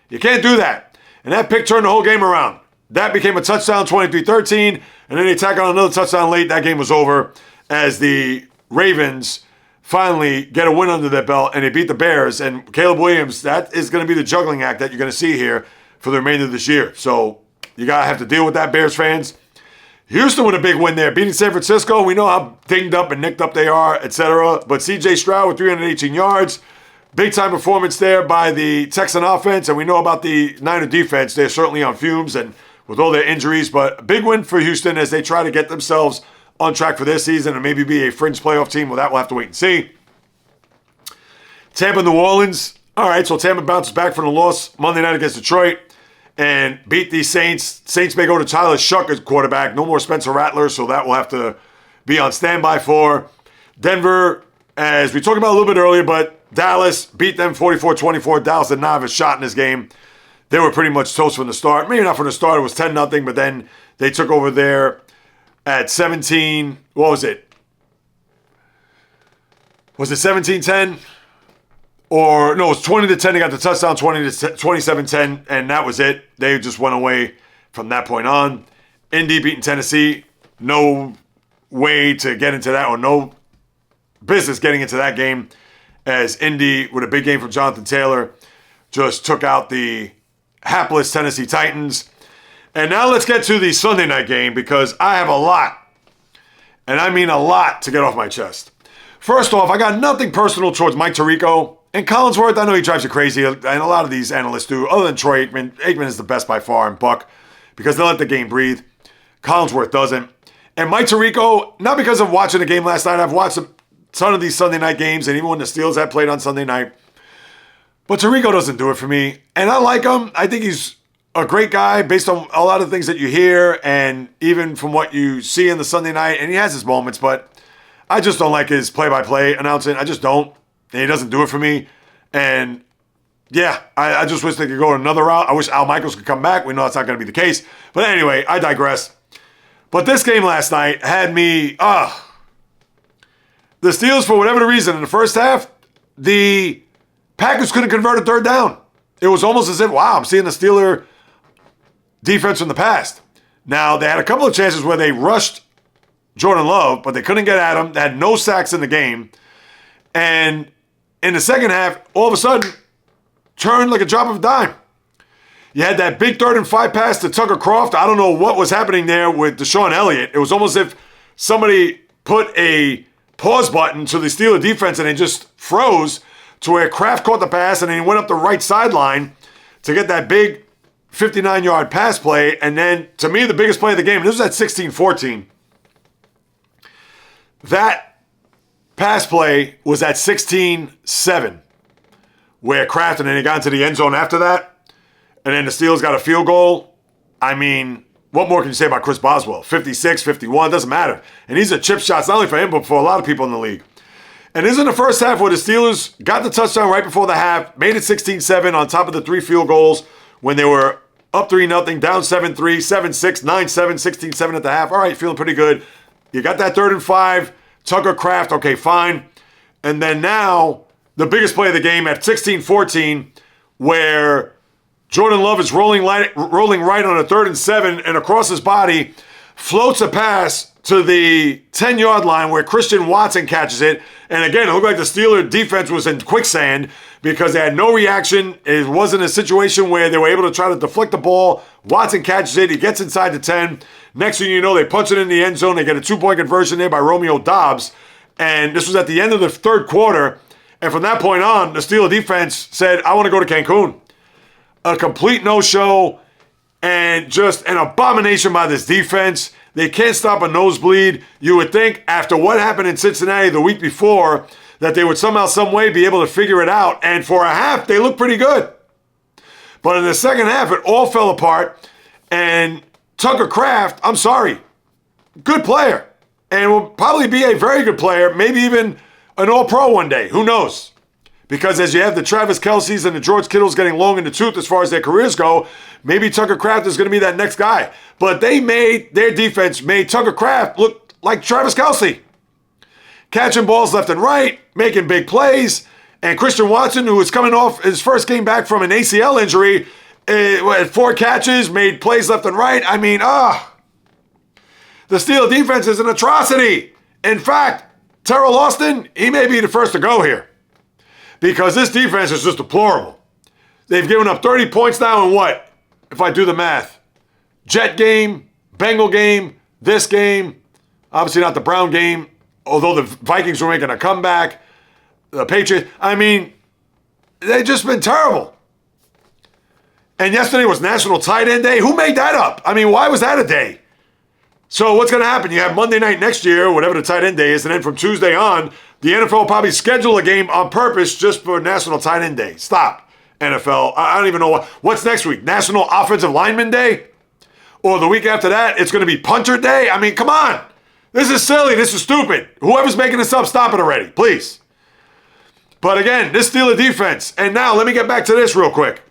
[SPEAKER 3] You can't do that. And that pick turned the whole game around. That became a touchdown, 23-13, and then they tack on another touchdown late. That game was over as the Ravens finally get a win under their belt, and they beat the Bears. And Caleb Williams, that is going to be the juggling act that you're going to see here for the remainder of this year. So you got to have to deal with that, Bears fans. Houston with a big win there, beating San Francisco. We know how dinged up and nicked up they are, etc. But C.J. Stroud with 318 yards. Big-time performance there by the Texan offense. And we know about the Niner defense. They're certainly on fumes and with all their injuries. But a big win for Houston as they try to get themselves on track for this season and maybe be a fringe playoff team. Well, that we'll have to wait and see. Tampa, New Orleans. All right, so Tampa bounces back from the loss Monday night against Detroit and beat the Saints. Saints may go to Tyler Shuck as quarterback. No more Spencer Rattler, so that will have to be on standby for. Denver, as we talked about a little bit earlier, but Dallas beat them 44-24. Dallas did not have a shot in this game. They were pretty much toast from the start. Maybe not from the start. It was 10-0, but then they took over there at 17. What was it? Was it 17-10? Or, no, it was 20-10. They got the touchdown, 27-10, and that was it. They just went away from that point on. Indy beating Tennessee. No way to get into that, or no business getting into that game, as Indy, with a big game from Jonathan Taylor, just took out the hapless Tennessee Titans. And now let's get to the Sunday night game, because I have a lot, and I mean a lot, to get off my chest. First off, I got nothing personal towards Mike Tirico. And Collinsworth, I know he drives you crazy, and a lot of these analysts do, other than Troy Aikman. Aikman is the best by far, and Buck, because they let the game breathe. Collinsworth doesn't. And Mike Tirico, not because of watching the game last night, I've watched a ton of these Sunday night games, and even when the Steelers had played on Sunday night. But Tirico doesn't do it for me. And I like him. I think he's a great guy based on a lot of things that you hear, and even from what you see in the Sunday night, and he has his moments, but I just don't like his play-by-play announcing. I just don't. And he doesn't do it for me. And yeah, I just wish they could go another route. I wish Al Michaels could come back. We know that's not going to be the case. But anyway, I digress. But this game last night had me, the Steelers, for whatever the reason, in the first half, the Packers couldn't convert a third down. It was almost as if, wow, I'm seeing the Steeler defense from the past. Now, they had a couple of chances where they rushed Jordan Love, but they couldn't get at him. They had no sacks in the game. And in the second half, all of a sudden, turned like a drop of a dime. You had that big 3rd and 5 pass to Tucker Kraft. I don't know what was happening there with Deshaun Elliott. It was almost as if somebody put a pause button to the Steeler defense and it just froze to where Kraft caught the pass and then he went up the right sideline to get that big 59-yard pass play. And then, to me, the biggest play of the game, this was at 16-14. That pass play was at 16-7, where Kraft, and then he got into the end zone after that. And then the Steelers got a field goal. I mean, what more can you say about Chris Boswell? 56, 51, doesn't matter. And these are chip shots, not only for him, but for a lot of people in the league. And this is in the first half where the Steelers got the touchdown right before the half, made it 16-7 on top of the 3 field goals when they were up 3-0, down 7-3, 7-6, 9-7, 16-7 at the half. All right, feeling pretty good. You got that 3rd and 5, Tucker Kraft, okay, fine. And then now, the biggest play of the game at 16-14, where Jordan Love is rolling right on a 3rd and 7, and across his body floats a pass to the 10-yard line where Christian Watson catches it. And again, it looked like the Steeler defense was in quicksand because they had no reaction. It wasn't a situation where they were able to try to deflect the ball. Watson catches it. He gets inside the 10. Next thing you know, they punch it in the end zone. They get a 2-point conversion there by Romeo Doubs. And this was at the end of the 3rd quarter. And from that point on, the Steeler defense said, I want to go to Cancun. A complete no-show and just an abomination by this defense. They can't stop a nosebleed. You would think after what happened in Cincinnati the week before that they would somehow, some way be able to figure it out. And for a half, they looked pretty good. But in the second half, it all fell apart. And Tucker Kraft, I'm sorry, good player. And will probably be a very good player, maybe even an all-pro one day. Who knows? Because as you have the Travis Kelce's and the George Kittles getting long in the tooth as far as their careers go, maybe Tucker Kraft is going to be that next guy. But their defense made Tucker Kraft look like Travis Kelce. Catching balls left and right, making big plays. And Christian Watson, who was coming off his first game back from an ACL injury, had 4 catches, made plays left and right. I mean, the Steelers defense is an atrocity. In fact, Terrell Austin, he may be the first to go here. Because this defense is just deplorable. They've given up 30 points now in what? If I do the math. Jet game, Bengal game, this game. Obviously not the Brown game, although the Vikings were making a comeback. The Patriots. I mean, they've just been terrible. And yesterday was National Tight End Day. Who made that up? I mean, why was that a day? So what's going to happen? You have Monday night next year, whatever the tight end day is, and then from Tuesday on, the NFL will probably schedule a game on purpose just for National Tight End Day. Stop, NFL. I don't even know what's next week. National Offensive Lineman Day? Or the week after that, it's going to be Punter Day? I mean, come on. This is silly. This is stupid. Whoever's making this up, stop it already, please. But again, this Steeler defense. And now let me get back to this real quick.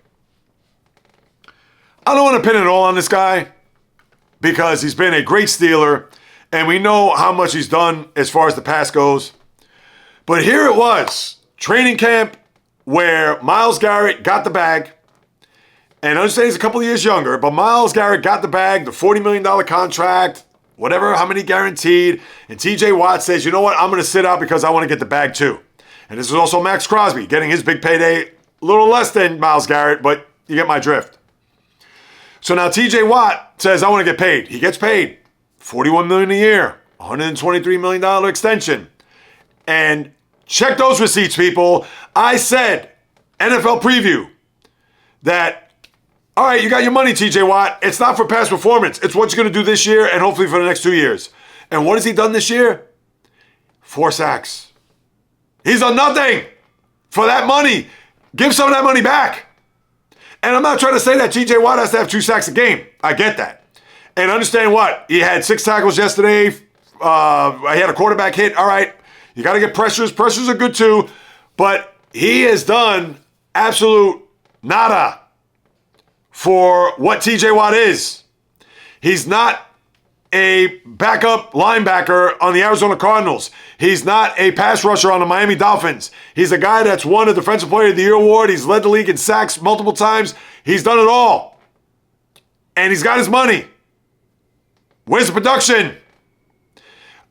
[SPEAKER 3] I don't want to pin it all on this guy because he's been a great Steeler, and we know how much he's done as far as the past goes. But here it was, training camp, where Myles Garrett got the bag. And I understand he's a couple of years younger, but Myles Garrett got the bag, the $40 million contract, whatever, how many guaranteed. And TJ Watt says, you know what, I'm going to sit out because I want to get the bag too. And this is also Max Crosby getting his big payday, a little less than Myles Garrett, but you get my drift. So now TJ Watt says, I want to get paid. He gets paid $41 million a year, $123 million extension. And check those receipts, people. I said, NFL preview, that, all right, you got your money, TJ Watt. It's not for past performance. It's what you're going to do this year and hopefully for the next 2 years. And what has he done this year? 4 sacks. He's done nothing for that money. Give some of that money back. And I'm not trying to say that TJ Watt has to have 2 sacks a game. I get that. And understand what? He had 6 tackles yesterday. He had a quarterback hit. All right. You got to get pressures. Pressures are good too. But he has done absolute nada for what TJ Watt is. He's not a backup linebacker on the Arizona Cardinals. He's not a pass rusher on the Miami Dolphins. He's a guy that's won a Defensive Player of the Year award. He's led the league in sacks multiple times. He's done it all. And he's got his money. Where's the production?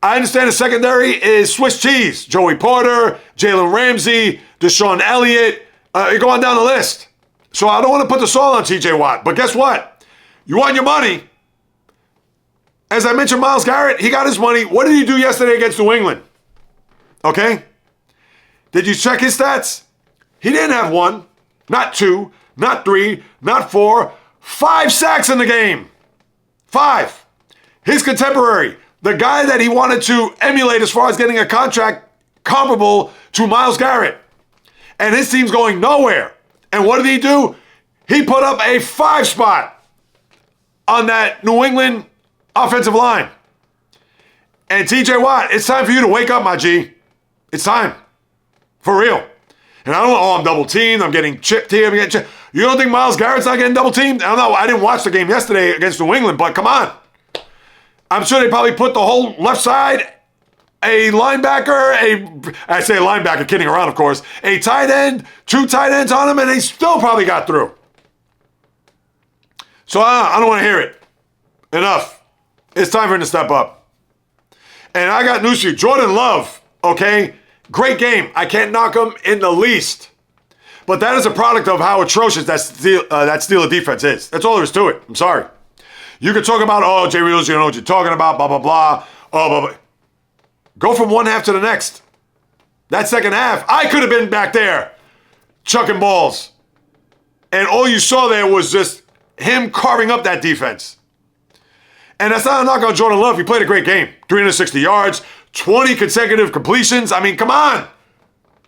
[SPEAKER 3] I understand the secondary is Swiss cheese. Joey Porter, Jalen Ramsey, Deshaun Elliott. You go on down the list. So I don't want to put the salt on TJ Watt. But guess what? You want your money. As I mentioned, Myles Garrett, he got his money. What did he do yesterday against New England? Okay? Did you check his stats? He didn't have 1, not 2, not 3, not 4, 5 sacks in the game. 5. His contemporary, the guy that he wanted to emulate as far as getting a contract comparable to Myles Garrett. And his team's going nowhere. And what did he do? He put up a 5 spot on that New England offensive line. And TJ Watt, it's time for you to wake up, my G. It's time. For real. And I don't know, I'm double teamed, I'm getting chipped here, I'm getting chipped. You don't think Myles Garrett's not getting double teamed? I don't know, I didn't watch the game yesterday against New England, but come on. I'm sure they probably put the whole left side, a linebacker, I say a linebacker, kidding around, of course, a tight end, 2 tight ends on him, and they still probably got through. So I don't want to hear it. Enough. It's time for him to step up. And I got news for you. Jordan Love, okay? Great game. I can't knock him in the least. But that is a product of how atrocious that Steeler defense is. That's all there is to it. I'm sorry. You could talk about, oh, JAYREELZ, you don't know what you're talking about, blah, blah, blah. Oh, blah, blah. Go from one half to the next. That second half, I could have been back there chucking balls. And all you saw there was just him carving up that defense. And that's not a knock on Jordan Love. He played a great game. 360 yards, 20 consecutive completions. I mean, come on.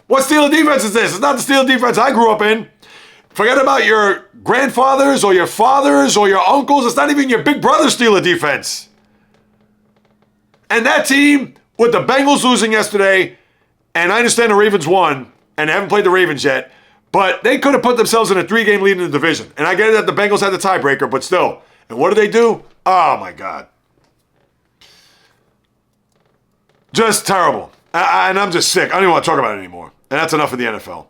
[SPEAKER 3] What Steeler defense is this? It's not the Steeler defense I grew up in. Forget about your grandfathers or your fathers or your uncles. It's not even your big brother Steeler defense. And that team, with the Bengals losing yesterday, and I understand the Ravens won, and they haven't played the Ravens yet, but they could have put themselves in a 3-game lead in the division. And I get it that the Bengals had the tiebreaker, but still. And what did they do? Oh, my God. Just terrible. And I'm just sick. I don't even want to talk about it anymore. And that's enough of the NFL.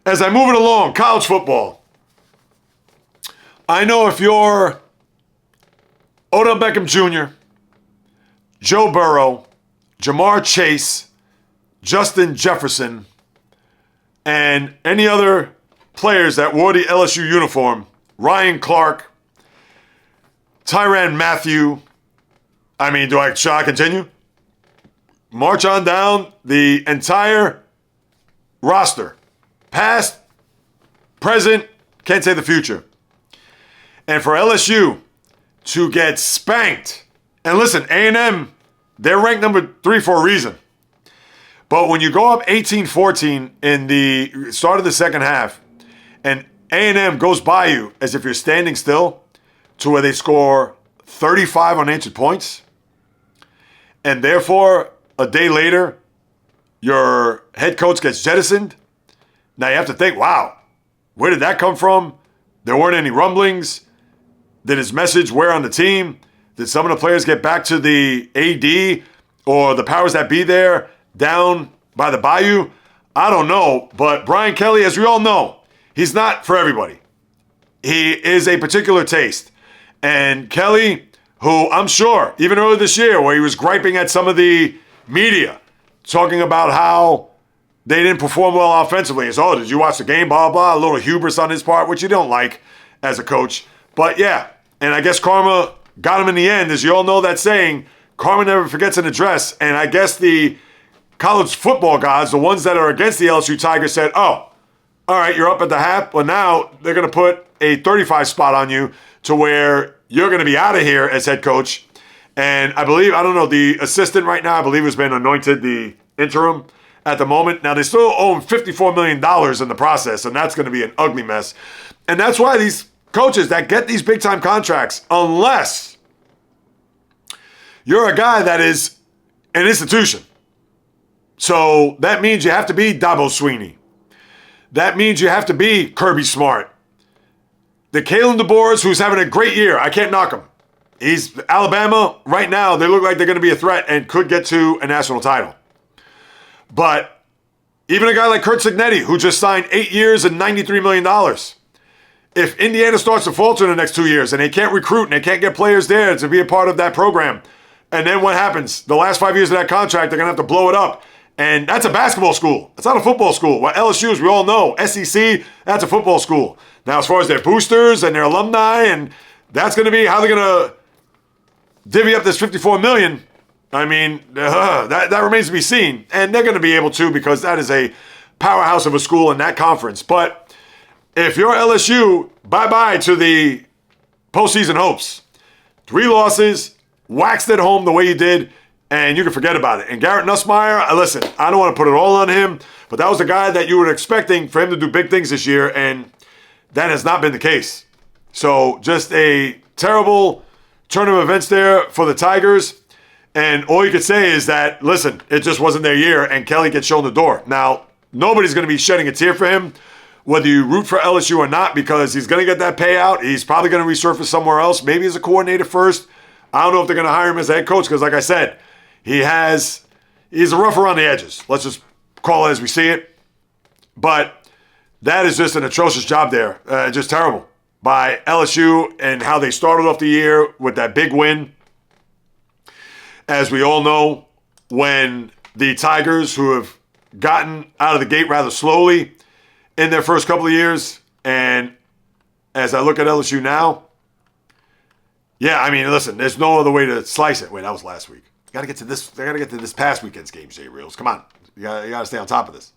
[SPEAKER 3] As I move it along, college football. I know if you're Odell Beckham Jr., Joe Burrow, Jamar Chase, Justin Jefferson, and any other players that wore the LSU uniform, Ryan Clark, Tyrann Mathieu. Shall I continue? March on down the entire roster. Past, present, can't say the future. And for LSU to get spanked. And listen, A&M, they're ranked number 3 for a reason. But when you go up 18-14 in the start of the second half, and A&M goes by you as if you're standing still, to where they score 35 unanswered points, and therefore, a day later, your head coach gets jettisoned. Now you have to think, wow, where did that come from? There weren't any rumblings. Did his message wear on the team? Did some of the players get back to the AD or the powers that be there down by the bayou? I don't know, but Brian Kelly, as we all know, he's not for everybody. He is a particular taste. And Kelly, who I'm sure, even earlier this year, where he was griping at some of the media, talking about how they didn't perform well offensively. It's, oh, did you watch the game? Blah, blah, a little hubris on his part, which you don't like as a coach. But yeah, and I guess karma got him in the end. As you all know that saying, karma never forgets an address. And I guess the college football gods, the ones that are against the LSU Tigers, said, oh, all right, you're up at the half, but now they're going to put a 35 spot on you to where you're going to be out of here as head coach. And I believe, I don't know, the assistant right now, I believe has been anointed the interim at the moment. Now, they still owe him $54 million in the process, and that's going to be an ugly mess. And that's why these coaches that get these big-time contracts, unless you're a guy that is an institution. So that means you have to be Dabo Swinney. That means you have to be Kirby Smart. The Kalen DeBoers, who's having a great year, I can't knock him. he's Alabama right now. They look like they're going to be a threat and could get to a national title. But even a guy like Curt Cignetti, who just signed 8 years and $93 million, if Indiana starts to falter in the next 2 years and they can't recruit and they can't get players there to be a part of that program, and then what happens? The last 5 years of that contract, they're going to have to blow it up. And that's a basketball school. It's not a football school. Well, LSU, as we all know, SEC, that's a football school. Now, as far as their boosters and their alumni, and that's going to be how they're going to divvy up this $54 million. I mean, that remains to be seen. And they're going to be able to, because that is a powerhouse of a school in that conference. But if you're LSU, bye-bye to the postseason hopes. 3 losses, waxed it home the way you did, and you can forget about it. And Garrett Nussmeier, listen, I don't want to put it all on him, but that was a guy that you were expecting for him to do big things this year, and that has not been the case. So just a terrible turn of events there for the Tigers. And all you could say is that, listen, it just wasn't their year, and Kelly gets shown the door. Now, nobody's going to be shedding a tear for him, whether you root for LSU or not, because he's going to get that payout. He's probably going to resurface somewhere else, maybe as a coordinator first. I don't know if they're going to hire him as a head coach, because like I said, he's a rough around the edges. Let's just call it as we see it. But that is just an atrocious job there. Just terrible by LSU and how they started off the year with that big win. As we all know, when the Tigers, who have gotten out of the gate rather slowly in their first couple of years, and as I look at LSU now, yeah, I mean, listen, there's no other way to slice it. Wait, that was last week. I gotta get to this past weekend's games, JAYREELZ. Come on. You gotta stay on top of this.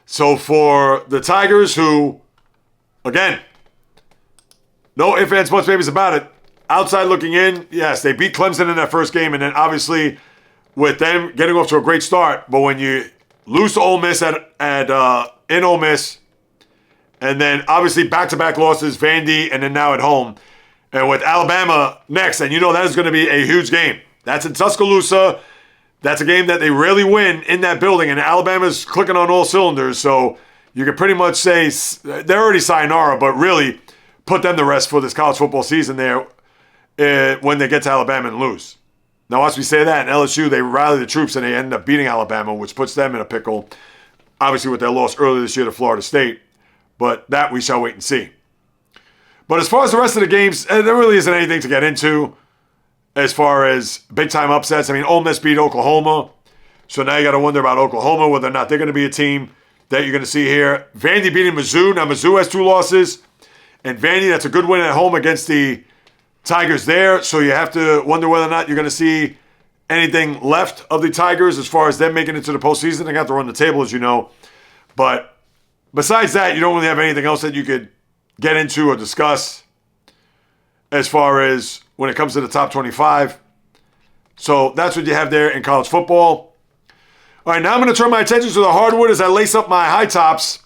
[SPEAKER 3] So for the Tigers, who, again, no ifs, ands, buts, maybes about it. Outside looking in, yes, they beat Clemson in that first game, and then obviously with them getting off to a great start, but when you lose to Ole Miss in Ole Miss, and then obviously back-to-back losses, Vandy, and then now at home, and with Alabama next, and you know that is going to be a huge game. That's in Tuscaloosa. That's a game that they rarely win in that building, and Alabama's clicking on all cylinders, so you could pretty much say they're already sayonara, but really put them to rest for this college football season there when they get to Alabama and lose. Now, once we say that, in LSU, they rally the troops and they end up beating Alabama, which puts them in a pickle, obviously with their loss earlier this year to Florida State, but that we shall wait and see. But as far as the rest of the games, there really isn't anything to get into. As far as big-time upsets, I mean, Ole Miss beat Oklahoma. So now you got to wonder about Oklahoma, whether or not they're going to be a team that you're going to see here. Vandy beating Mizzou. Now, Mizzou has 2 losses. And Vandy, that's a good win at home against the Tigers there. So you have to wonder whether or not you're going to see anything left of the Tigers as far as them making it to the postseason. They have to run the table, as you know. But besides that, you don't really have anything else that you could get into or discuss as far as when it comes to the top 25. So that's what you have there in college football. All right, now I'm going to turn my attention to the hardwood as I lace up my high tops.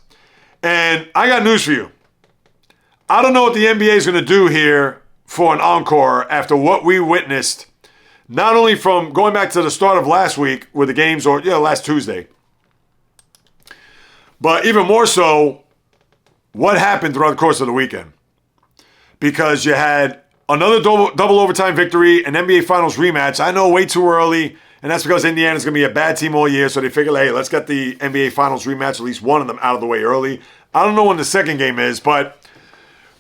[SPEAKER 3] And I got news for you. I don't know what the NBA is going to do here for an encore after what we witnessed, not only from going back to the start of last week with the games, or last Tuesday, but even more so what happened throughout the course of the weekend. Because you had another double overtime victory, an NBA Finals rematch. I know way too early, and that's because Indiana's going to be a bad team all year, so they figured, hey, let's get the NBA Finals rematch, at least one of them, out of the way early. I don't know when the second game is, but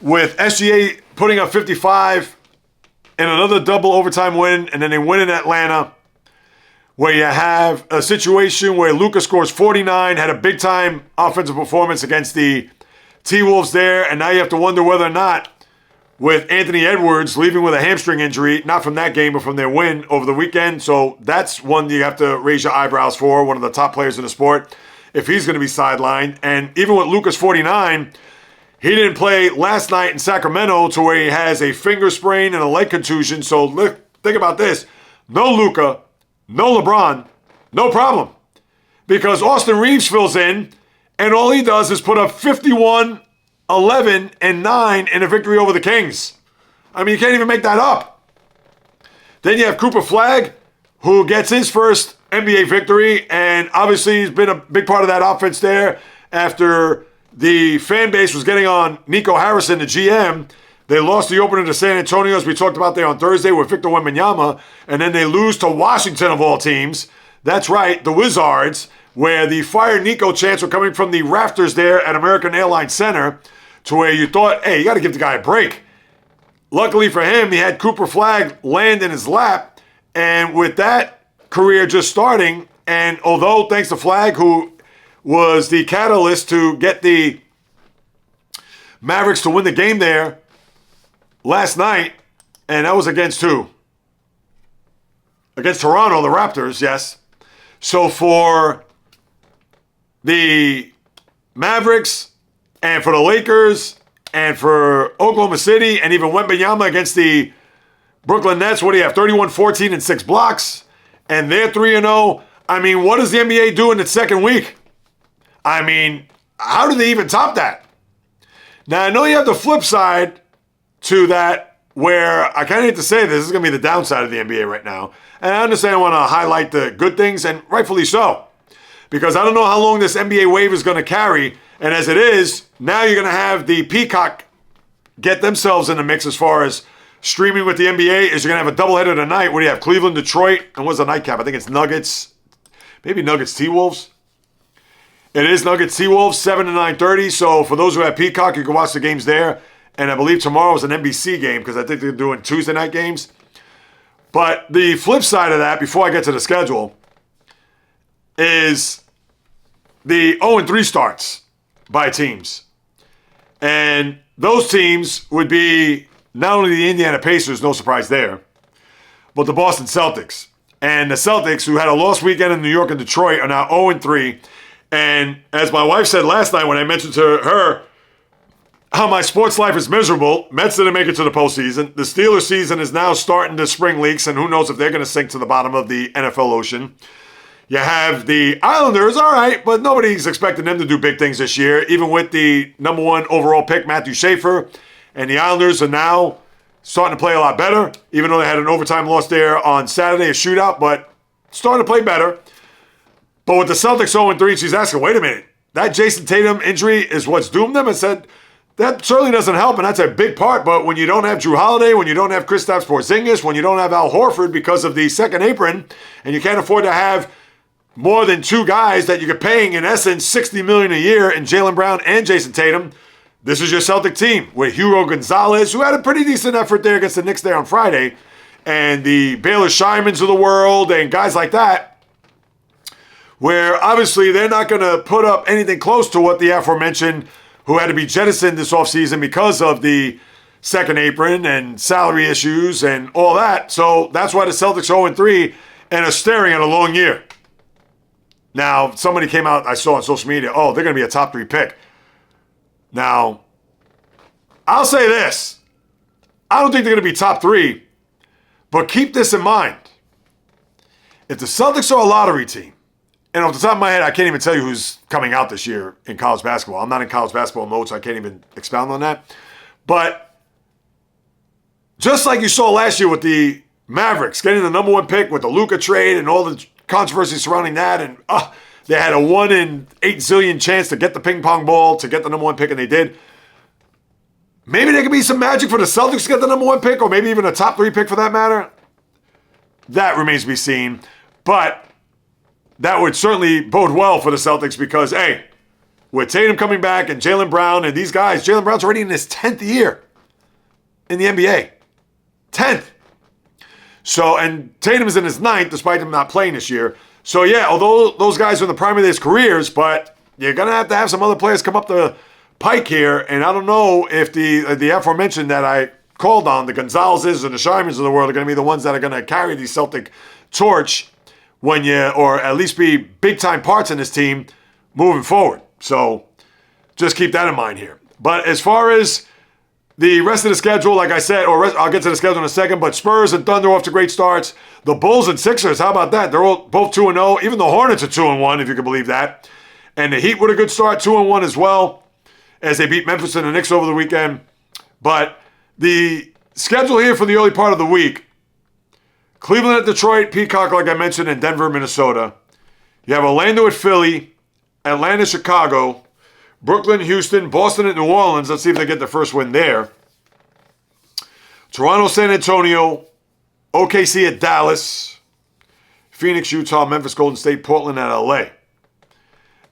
[SPEAKER 3] with SGA putting up 55 and another double overtime win, and then they win in Atlanta, where you have a situation where Luka scores 49, had a big-time offensive performance against the T-Wolves there, and now you have to wonder whether or not, with Anthony Edwards leaving with a hamstring injury, not from that game, but from their win over the weekend. So that's one you have to raise your eyebrows for, one of the top players in the sport, if he's going to be sidelined. And even with Luka's 49, he didn't play last night in Sacramento to where he has a finger sprain and a leg contusion. So look, think about this. No Luka, no LeBron, no problem. Because Austin Reaves fills in, and all he does is put up 51, 11, and 9 in a victory over the Kings. I mean, you can't even make that up. Then you have Cooper Flagg, who gets his first NBA victory, and obviously he's been a big part of that offense there after the fan base was getting on Nico Harrison, the GM. They lost the opener to San Antonio, as we talked about there on Thursday with Victor Wembanyama, and then they lose to Washington of all teams. That's right, the Wizards, where the Fire Nico chants were coming from the rafters there at American Airlines Center, to where you thought, hey, you got to give the guy a break. Luckily for him, he had Cooper Flagg land in his lap, and with that career just starting, and although thanks to Flagg, who was the catalyst to get the Mavericks to win the game there last night, and that was against who? Against Toronto, the Raptors, yes. So for the Mavericks and for the Lakers and for Oklahoma City and even Wembanyama against the Brooklyn Nets, what do you have? 31-14 and 6 blocks. And they're 3-0. I mean, what does the NBA do in its second week? I mean, how do they even top that? Now, I know you have the flip side to that, where I kind of hate to say this is going to be the downside of the NBA right now. And I understand I want to highlight the good things, and rightfully so. Because I don't know how long this NBA wave is going to carry. And as it is, now you're going to have the Peacock get themselves in the mix as far as streaming with the NBA. Is you're going to have a doubleheader tonight where you have Cleveland, Detroit, and what's the nightcap? I think it's Nuggets, maybe Nuggets T-Wolves. It is Nuggets T-Wolves, 7 to 9:30. So for those who have Peacock, you can watch the games there. And I believe tomorrow is an NBC game because I think they're doing Tuesday night games. But the flip side of that, before I get to the schedule, is the 0-3 starts by teams. And those teams would be not only the Indiana Pacers, no surprise there, but the Boston Celtics. And the Celtics, who had a lost weekend in New York and Detroit, are now 0-3. And as my wife said last night when I mentioned to her how my sports life is miserable, Mets didn't make it to the postseason. The Steelers season is now starting to spring leaks, and who knows if they're going to sink to the bottom of the NFL Ocean. You have the Islanders, all right, but nobody's expecting them to do big things this year, even with the number 1 overall pick, Matthew Schaefer. And the Islanders are now starting to play a lot better, even though they had an overtime loss there on Saturday, a shootout, but starting to play better. But with the Celtics 0-3, she's asking, wait a minute, that Jason Tatum injury is what's doomed them? I said, that certainly doesn't help, and that's a big part. But when you don't have Drew Holiday, when you don't have Kristaps Porzingis, when you don't have Al Horford because of the second apron, and you can't afford to have more than 2 guys that you're paying, in essence, $60 million a year in Jaylen Brown and Jason Tatum, this is your Celtic team with Hugo Gonzalez, who had a pretty decent effort there against the Knicks there on Friday, and the Baylor Shimons of the world and guys like that, where obviously they're not going to put up anything close to what the aforementioned who had to be jettisoned this offseason because of the second apron and salary issues and all that. So that's why the Celtics are 0-3 and are staring at a long year. Now, somebody came out, I saw on social media, oh, they're going to be a top 3 pick. Now, I'll say this. I don't think they're going to be top 3, but keep this in mind. If the Celtics are a lottery team, and off the top of my head, I can't even tell you who's coming out this year in college basketball. I'm not in college basketball mode, so I can't even expound on that. But just like you saw last year with the Mavericks, getting the number 1 pick with the Luka trade and all the controversy surrounding that, and they had a 1 in 8 zillion chance to get the ping pong ball, to get the number 1 pick, and they did. Maybe there could be some magic for the Celtics to get the number 1 pick, or maybe even a top 3 pick for that matter. That remains to be seen. But that would certainly bode well for the Celtics because, hey, with Tatum coming back and Jaylen Brown and these guys, Jaylen Brown's already in his 10th year in the NBA. 10th. So, and Tatum is in his 9th, despite him not playing this year. So, yeah, although those guys are in the prime of their careers, but you're going to have some other players come up the pike here. And I don't know if the aforementioned that I called on, the Gonzalez's and the Shimons of the world, are going to be the ones that are going to carry the Celtic torch when you, or at least be big-time parts in this team moving forward. So just keep that in mind here. But as far as the rest of the schedule, like I said, I'll get to the schedule in a second, but Spurs and Thunder off to great starts. The Bulls and Sixers, how about that? They're all both 2-0. Even the Hornets are 2-1, if you can believe that. And the Heat with a good start, 2-1 as well, as they beat Memphis and the Knicks over the weekend. But the schedule here for the early part of the week, Cleveland at Detroit, Peacock, like I mentioned, and Denver, Minnesota. You have Orlando at Philly, Atlanta, Chicago, Brooklyn, Houston, Boston at New Orleans. Let's see if they get their first win there. Toronto, San Antonio, OKC at Dallas, Phoenix, Utah, Memphis, Golden State, Portland at LA.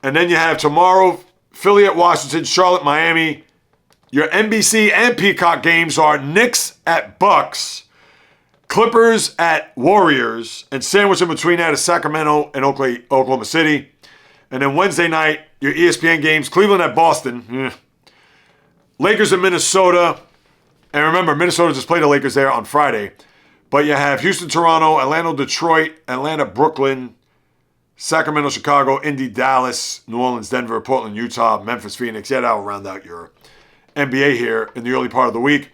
[SPEAKER 3] And then you have tomorrow, Philly at Washington, Charlotte, Miami. Your NBC and Peacock games are Knicks at Bucks, Clippers at Warriors, and sandwiched in between that is Sacramento and Oklahoma City. And then Wednesday night, your ESPN games, Cleveland at Boston, Lakers at Minnesota. And remember, Minnesota just played the Lakers there on Friday. But you have Houston, Toronto, Atlanta, Detroit, Atlanta, Brooklyn, Sacramento, Chicago, Indy, Dallas, New Orleans, Denver, Portland, Utah, Memphis, Phoenix. Yeah, that'll round out your NBA here in the early part of the week.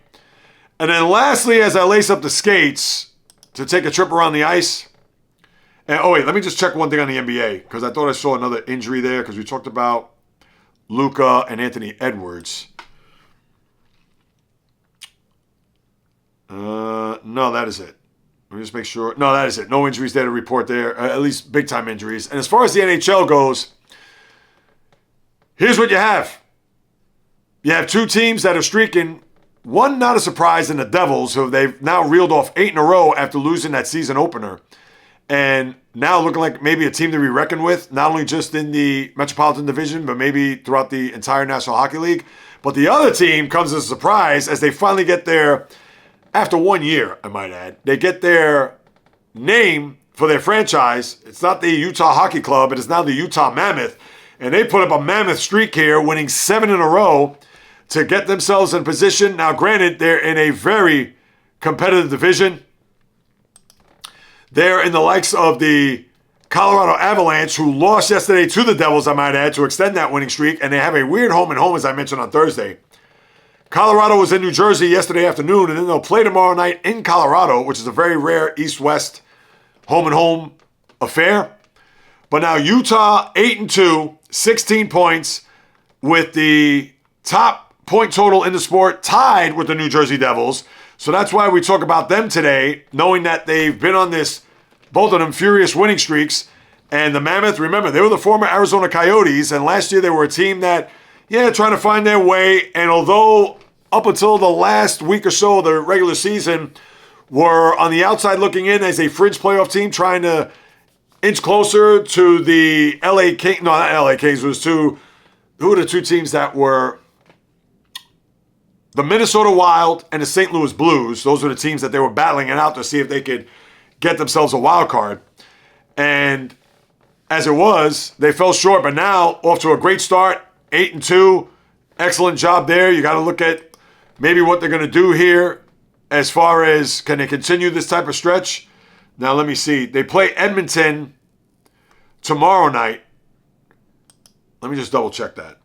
[SPEAKER 3] And then lastly, as I lace up the skates to take a trip around the ice. And oh wait, let me just check one thing on the NBA, because I thought I saw another injury there, because we talked about Luka and Anthony Edwards. No, that is it. Let me just make sure. No, that is it. No injuries there to report there, at least big-time injuries. And as far as the NHL goes, here's what you have. You have two teams that are streaking. One, not a surprise, in the Devils, who they've now reeled off 8 in a row after losing that season opener. And now looking like maybe a team to be reckoned with, not only just in the Metropolitan Division, but maybe throughout the entire National Hockey League. But the other team comes as a surprise as they finally get their, after 1 year, I might add, they get their name for their franchise. It's not the Utah Hockey Club, it is now the Utah Mammoth. And they put up a mammoth streak here, winning 7 in a row to get themselves in position. Now, granted, they're in a very competitive division. They're in the likes of the Colorado Avalanche, who lost yesterday to the Devils, I might add, to extend that winning streak. And they have a weird home-and-home, as I mentioned on Thursday. Colorado was in New Jersey yesterday afternoon, and then they'll play tomorrow night in Colorado, which is a very rare East-West home-and-home affair. But now Utah, 8-2, 16 points, with the top point total in the sport, tied with the New Jersey Devils. So that's why we talk about them today, knowing that they've been on this, both of them, furious winning streaks. And the Mammoth, remember, they were the former Arizona Coyotes, and last year they were a team that, trying to find their way. And although up until the last week or so of the regular season, were on the outside looking in as a fringe playoff team, trying to inch closer to the LA Kings. No, not LA Kings. It was who were the two teams that were the Minnesota Wild and the St. Louis Blues. Those were the teams that they were battling it out to see if they could get themselves a wild card. And as it was, they fell short. But now, off to a great start, 8-2. Excellent job there. You got to look at maybe what they're going to do here as far as can they continue this type of stretch. Now, let me see. They play Edmonton tomorrow night. Let me just double check that.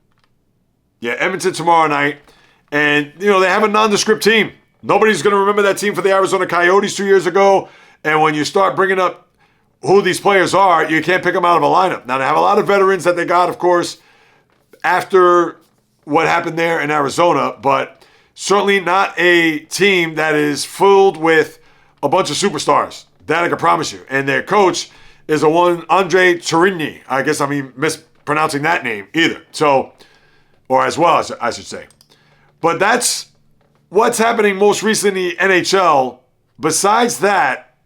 [SPEAKER 3] Yeah, Edmonton tomorrow night. And, they have a nondescript team. Nobody's going to remember that team for the Arizona Coyotes 2 years ago. And when you start bringing up who these players are, you can't pick them out of a lineup. Now, they have a lot of veterans that they got, of course, after what happened there in Arizona. But certainly not a team that is filled with a bunch of superstars. That I can promise you. And their coach is a one, Andre Torrid. I guess I'm mispronouncing that name either. So, or as well, as I should say. But that's what's happening most recently in the NHL. Besides that,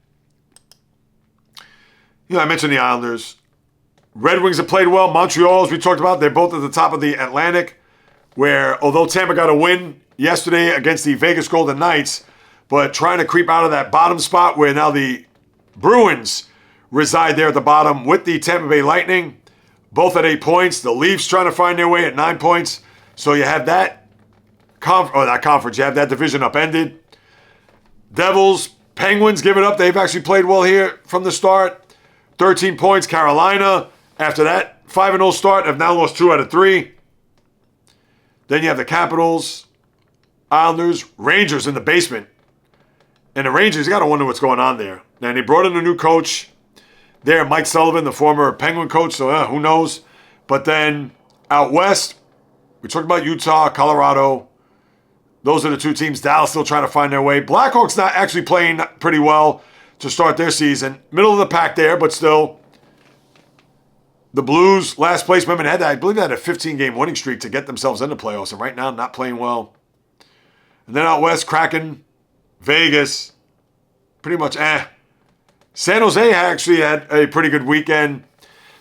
[SPEAKER 3] I mentioned the Islanders. Red Wings have played well. Montreal, as we talked about, they're both at the top of the Atlantic, where although Tampa got a win yesterday against the Vegas Golden Knights, but trying to creep out of that bottom spot where now the Bruins reside there at the bottom with the Tampa Bay Lightning, both at 8 points. The Leafs trying to find their way at 9 points. So you have that conference, you have that division upended. Devils, Penguins give it up. They've actually played well here from the start. 13 points. Carolina, after that 5-0 start, have now lost 2 out of 3. Then you have the Capitals, Islanders, Rangers in the basement. And the Rangers, you got to wonder what's going on there. And they brought in a new coach there, Mike Sullivan, the former Penguin coach, so who knows. But then out west, we talked about Utah, Colorado. Those are the two teams. Dallas still trying to find their way. Blackhawks not actually playing pretty well to start their season. Middle of the pack there, but still. The Blues, last place, remember, I believe they had a 15-game winning streak to get themselves into playoffs, and right now not playing well. And then out west, Kraken, Vegas, pretty much San Jose actually had a pretty good weekend.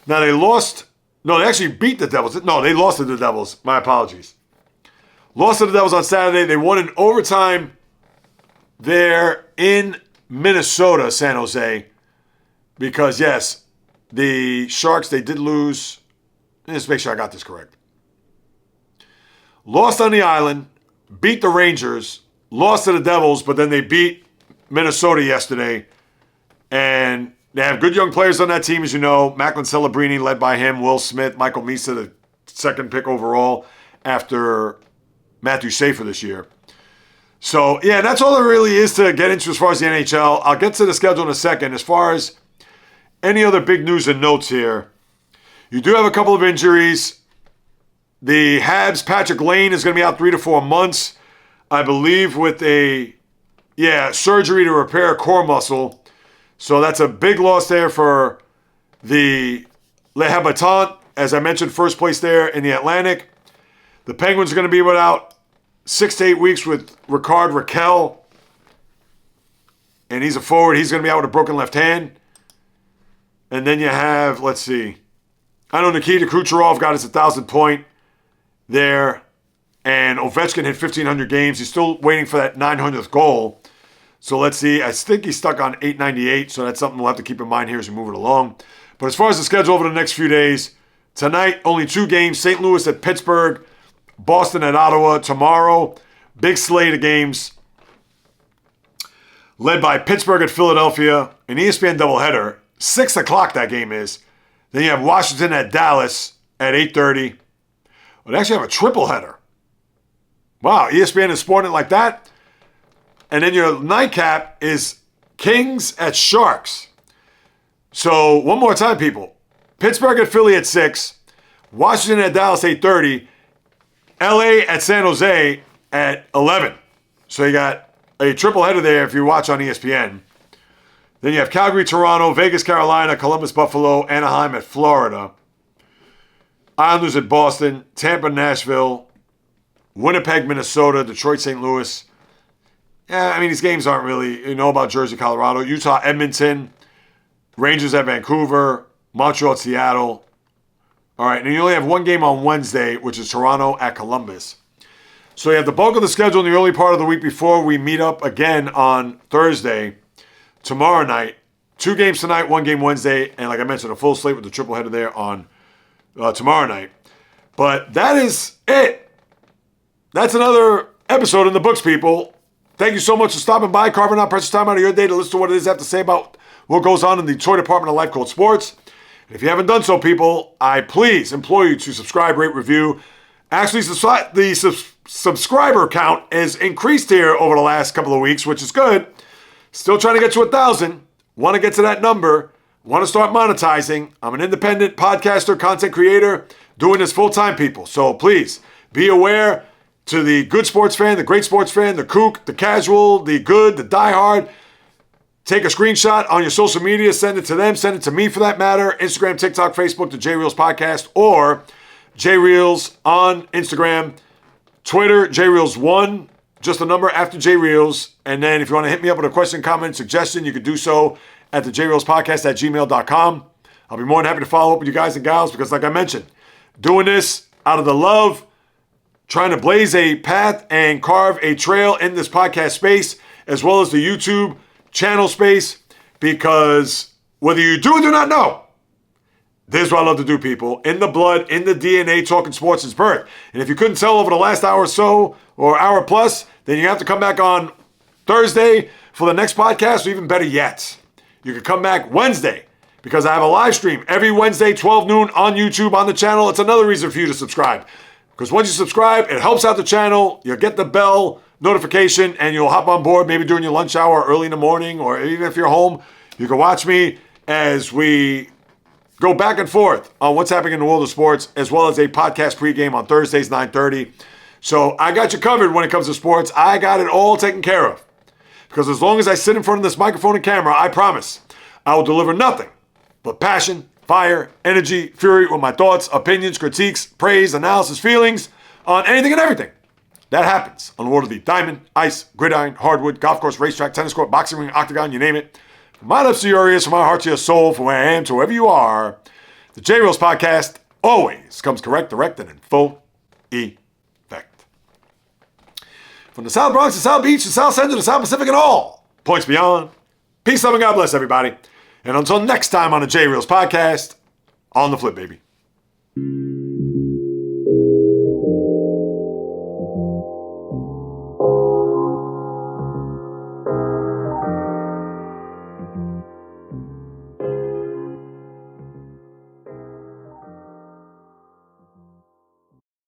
[SPEAKER 3] Now they lost. No, they actually beat the Devils. No, they lost to the Devils. My apologies. Lost to the Devils on Saturday. They won in overtime there in Minnesota, San Jose. Because, yes, the Sharks, they did lose. Let's make sure I got this correct. Lost on the island, beat the Rangers, lost to the Devils, but then they beat Minnesota yesterday. And they have good young players on that team, as you know. Macklin Celebrini, led by him. Will Smith, Michael Misa, the second pick overall after Matthew Schaefer this year. So, yeah, that's all there really is to get into as far as the NHL. I'll get to the schedule in a second. As far as any other big news and notes here, you do have a couple of injuries. The Habs' Patrick Lane is going to be out 3 to 4 months, I believe, with surgery to repair a core muscle. So that's a big loss there for the Les Habitants. As I mentioned, first place there in the Atlantic. The Penguins are going to be without 6 to 8 weeks with Ricard Raquel. And he's a forward. He's going to be out with a broken left hand. And then you have, let's see. I know Nikita Kucherov got his 1,000 point there. And Ovechkin hit 1,500 games. He's still waiting for that 900th goal. So let's see. I think he's stuck on 898. So that's something we'll have to keep in mind here as we move it along. But as far as the schedule over the next few days, tonight, only 2 games. St. Louis at Pittsburgh. Boston at Ottawa. Tomorrow, big slate of games. Led by Pittsburgh at Philadelphia. An ESPN doubleheader. 6 o'clock that game is. Then you have Washington at Dallas at 8:30. Well, they actually have a triple header. Wow, ESPN is sporting it like that. And then your nightcap is Kings at Sharks. So one more time, people. Pittsburgh at Philly at 6. Washington at Dallas 8:30. LA at San Jose at 11. So you got a triple header there if you watch on ESPN. Then you have Calgary, Toronto, Vegas, Carolina, Columbus, Buffalo, Anaheim at Florida. Islanders at Boston, Tampa, Nashville, Winnipeg, Minnesota, Detroit, St. Louis. Yeah, I mean, these games aren't really, you know about Jersey, Colorado, Utah, Edmonton, Rangers at Vancouver, Montreal at Seattle. All right, and you only have one game on Wednesday, which is Toronto at Columbus. So you have the bulk of the schedule in the early part of the week before we meet up again on Thursday, tomorrow night. 2 games tonight, 1 game Wednesday, and like I mentioned, a full slate with the triple header there on tomorrow night. But that is it. That's another episode in the books, people. Thank you so much for stopping by, carving out precious time out of your day to listen to what it is I have to say about what goes on in the toy department of life called sports. And if you haven't done so, people, I please implore you to subscribe, rate, review. Actually, the subscriber count has increased here over the last couple of weeks, which is good. Still trying to get to 1,000. Want to get to that number. Want to start monetizing. I'm an independent podcaster, content creator, doing this full-time, people. So please be aware to the good sports fan, the great sports fan, the kook, the casual, the good, the diehard. Take a screenshot on your social media, send it to them, send it to me for that matter. Instagram, TikTok, Facebook, the JAYREELZ Podcast, or JAYREELZ on Instagram, Twitter, JAYREELZ1, just a number after JAYREELZ. And then if you want to hit me up with a question, comment, suggestion, you could do so at the JAYREELZ Podcast at gmail.com. I'll be more than happy to follow up with you guys and gals because, like I mentioned, doing this out of the love, trying to blaze a path and carve a trail in this podcast space, as well as the YouTube channel space, because whether you do or do not know, this is what I love to do, people. In the blood, in the DNA, talking sports since birth. And if you couldn't tell over the last hour or so, or hour plus, then you have to come back on Thursday for the next podcast, or even better yet, you can come back Wednesday, because I have a live stream every Wednesday, 12 noon on YouTube on the channel. It's another reason for you to subscribe. Because once you subscribe, it helps out the channel. You'll get the bell notification, and you'll hop on board maybe during your lunch hour, early in the morning, or even if you're home, you can watch me as we go back and forth on what's happening in the world of sports, as well as a podcast pregame on Thursdays, 9:30. So I got you covered when it comes to sports. I got it all taken care of. Because as long as I sit in front of this microphone and camera, I promise I will deliver nothing but passion, fire, energy, fury with my thoughts, opinions, critiques, praise, analysis, feelings on anything and everything that happens on the world of the diamond, ice, gridiron, hardwood, golf course, racetrack, tennis court, boxing ring, octagon, you name it. From my lips to your ears, from my heart to your soul, from where I am to wherever you are, the JAYREELZ podcast always comes correct, direct, and in full effect. From the South Bronx to South Beach to South Central to South Pacific and all points beyond. Peace, love, and God bless everybody. And until next time on the JAYREELZ podcast, on the flip, baby.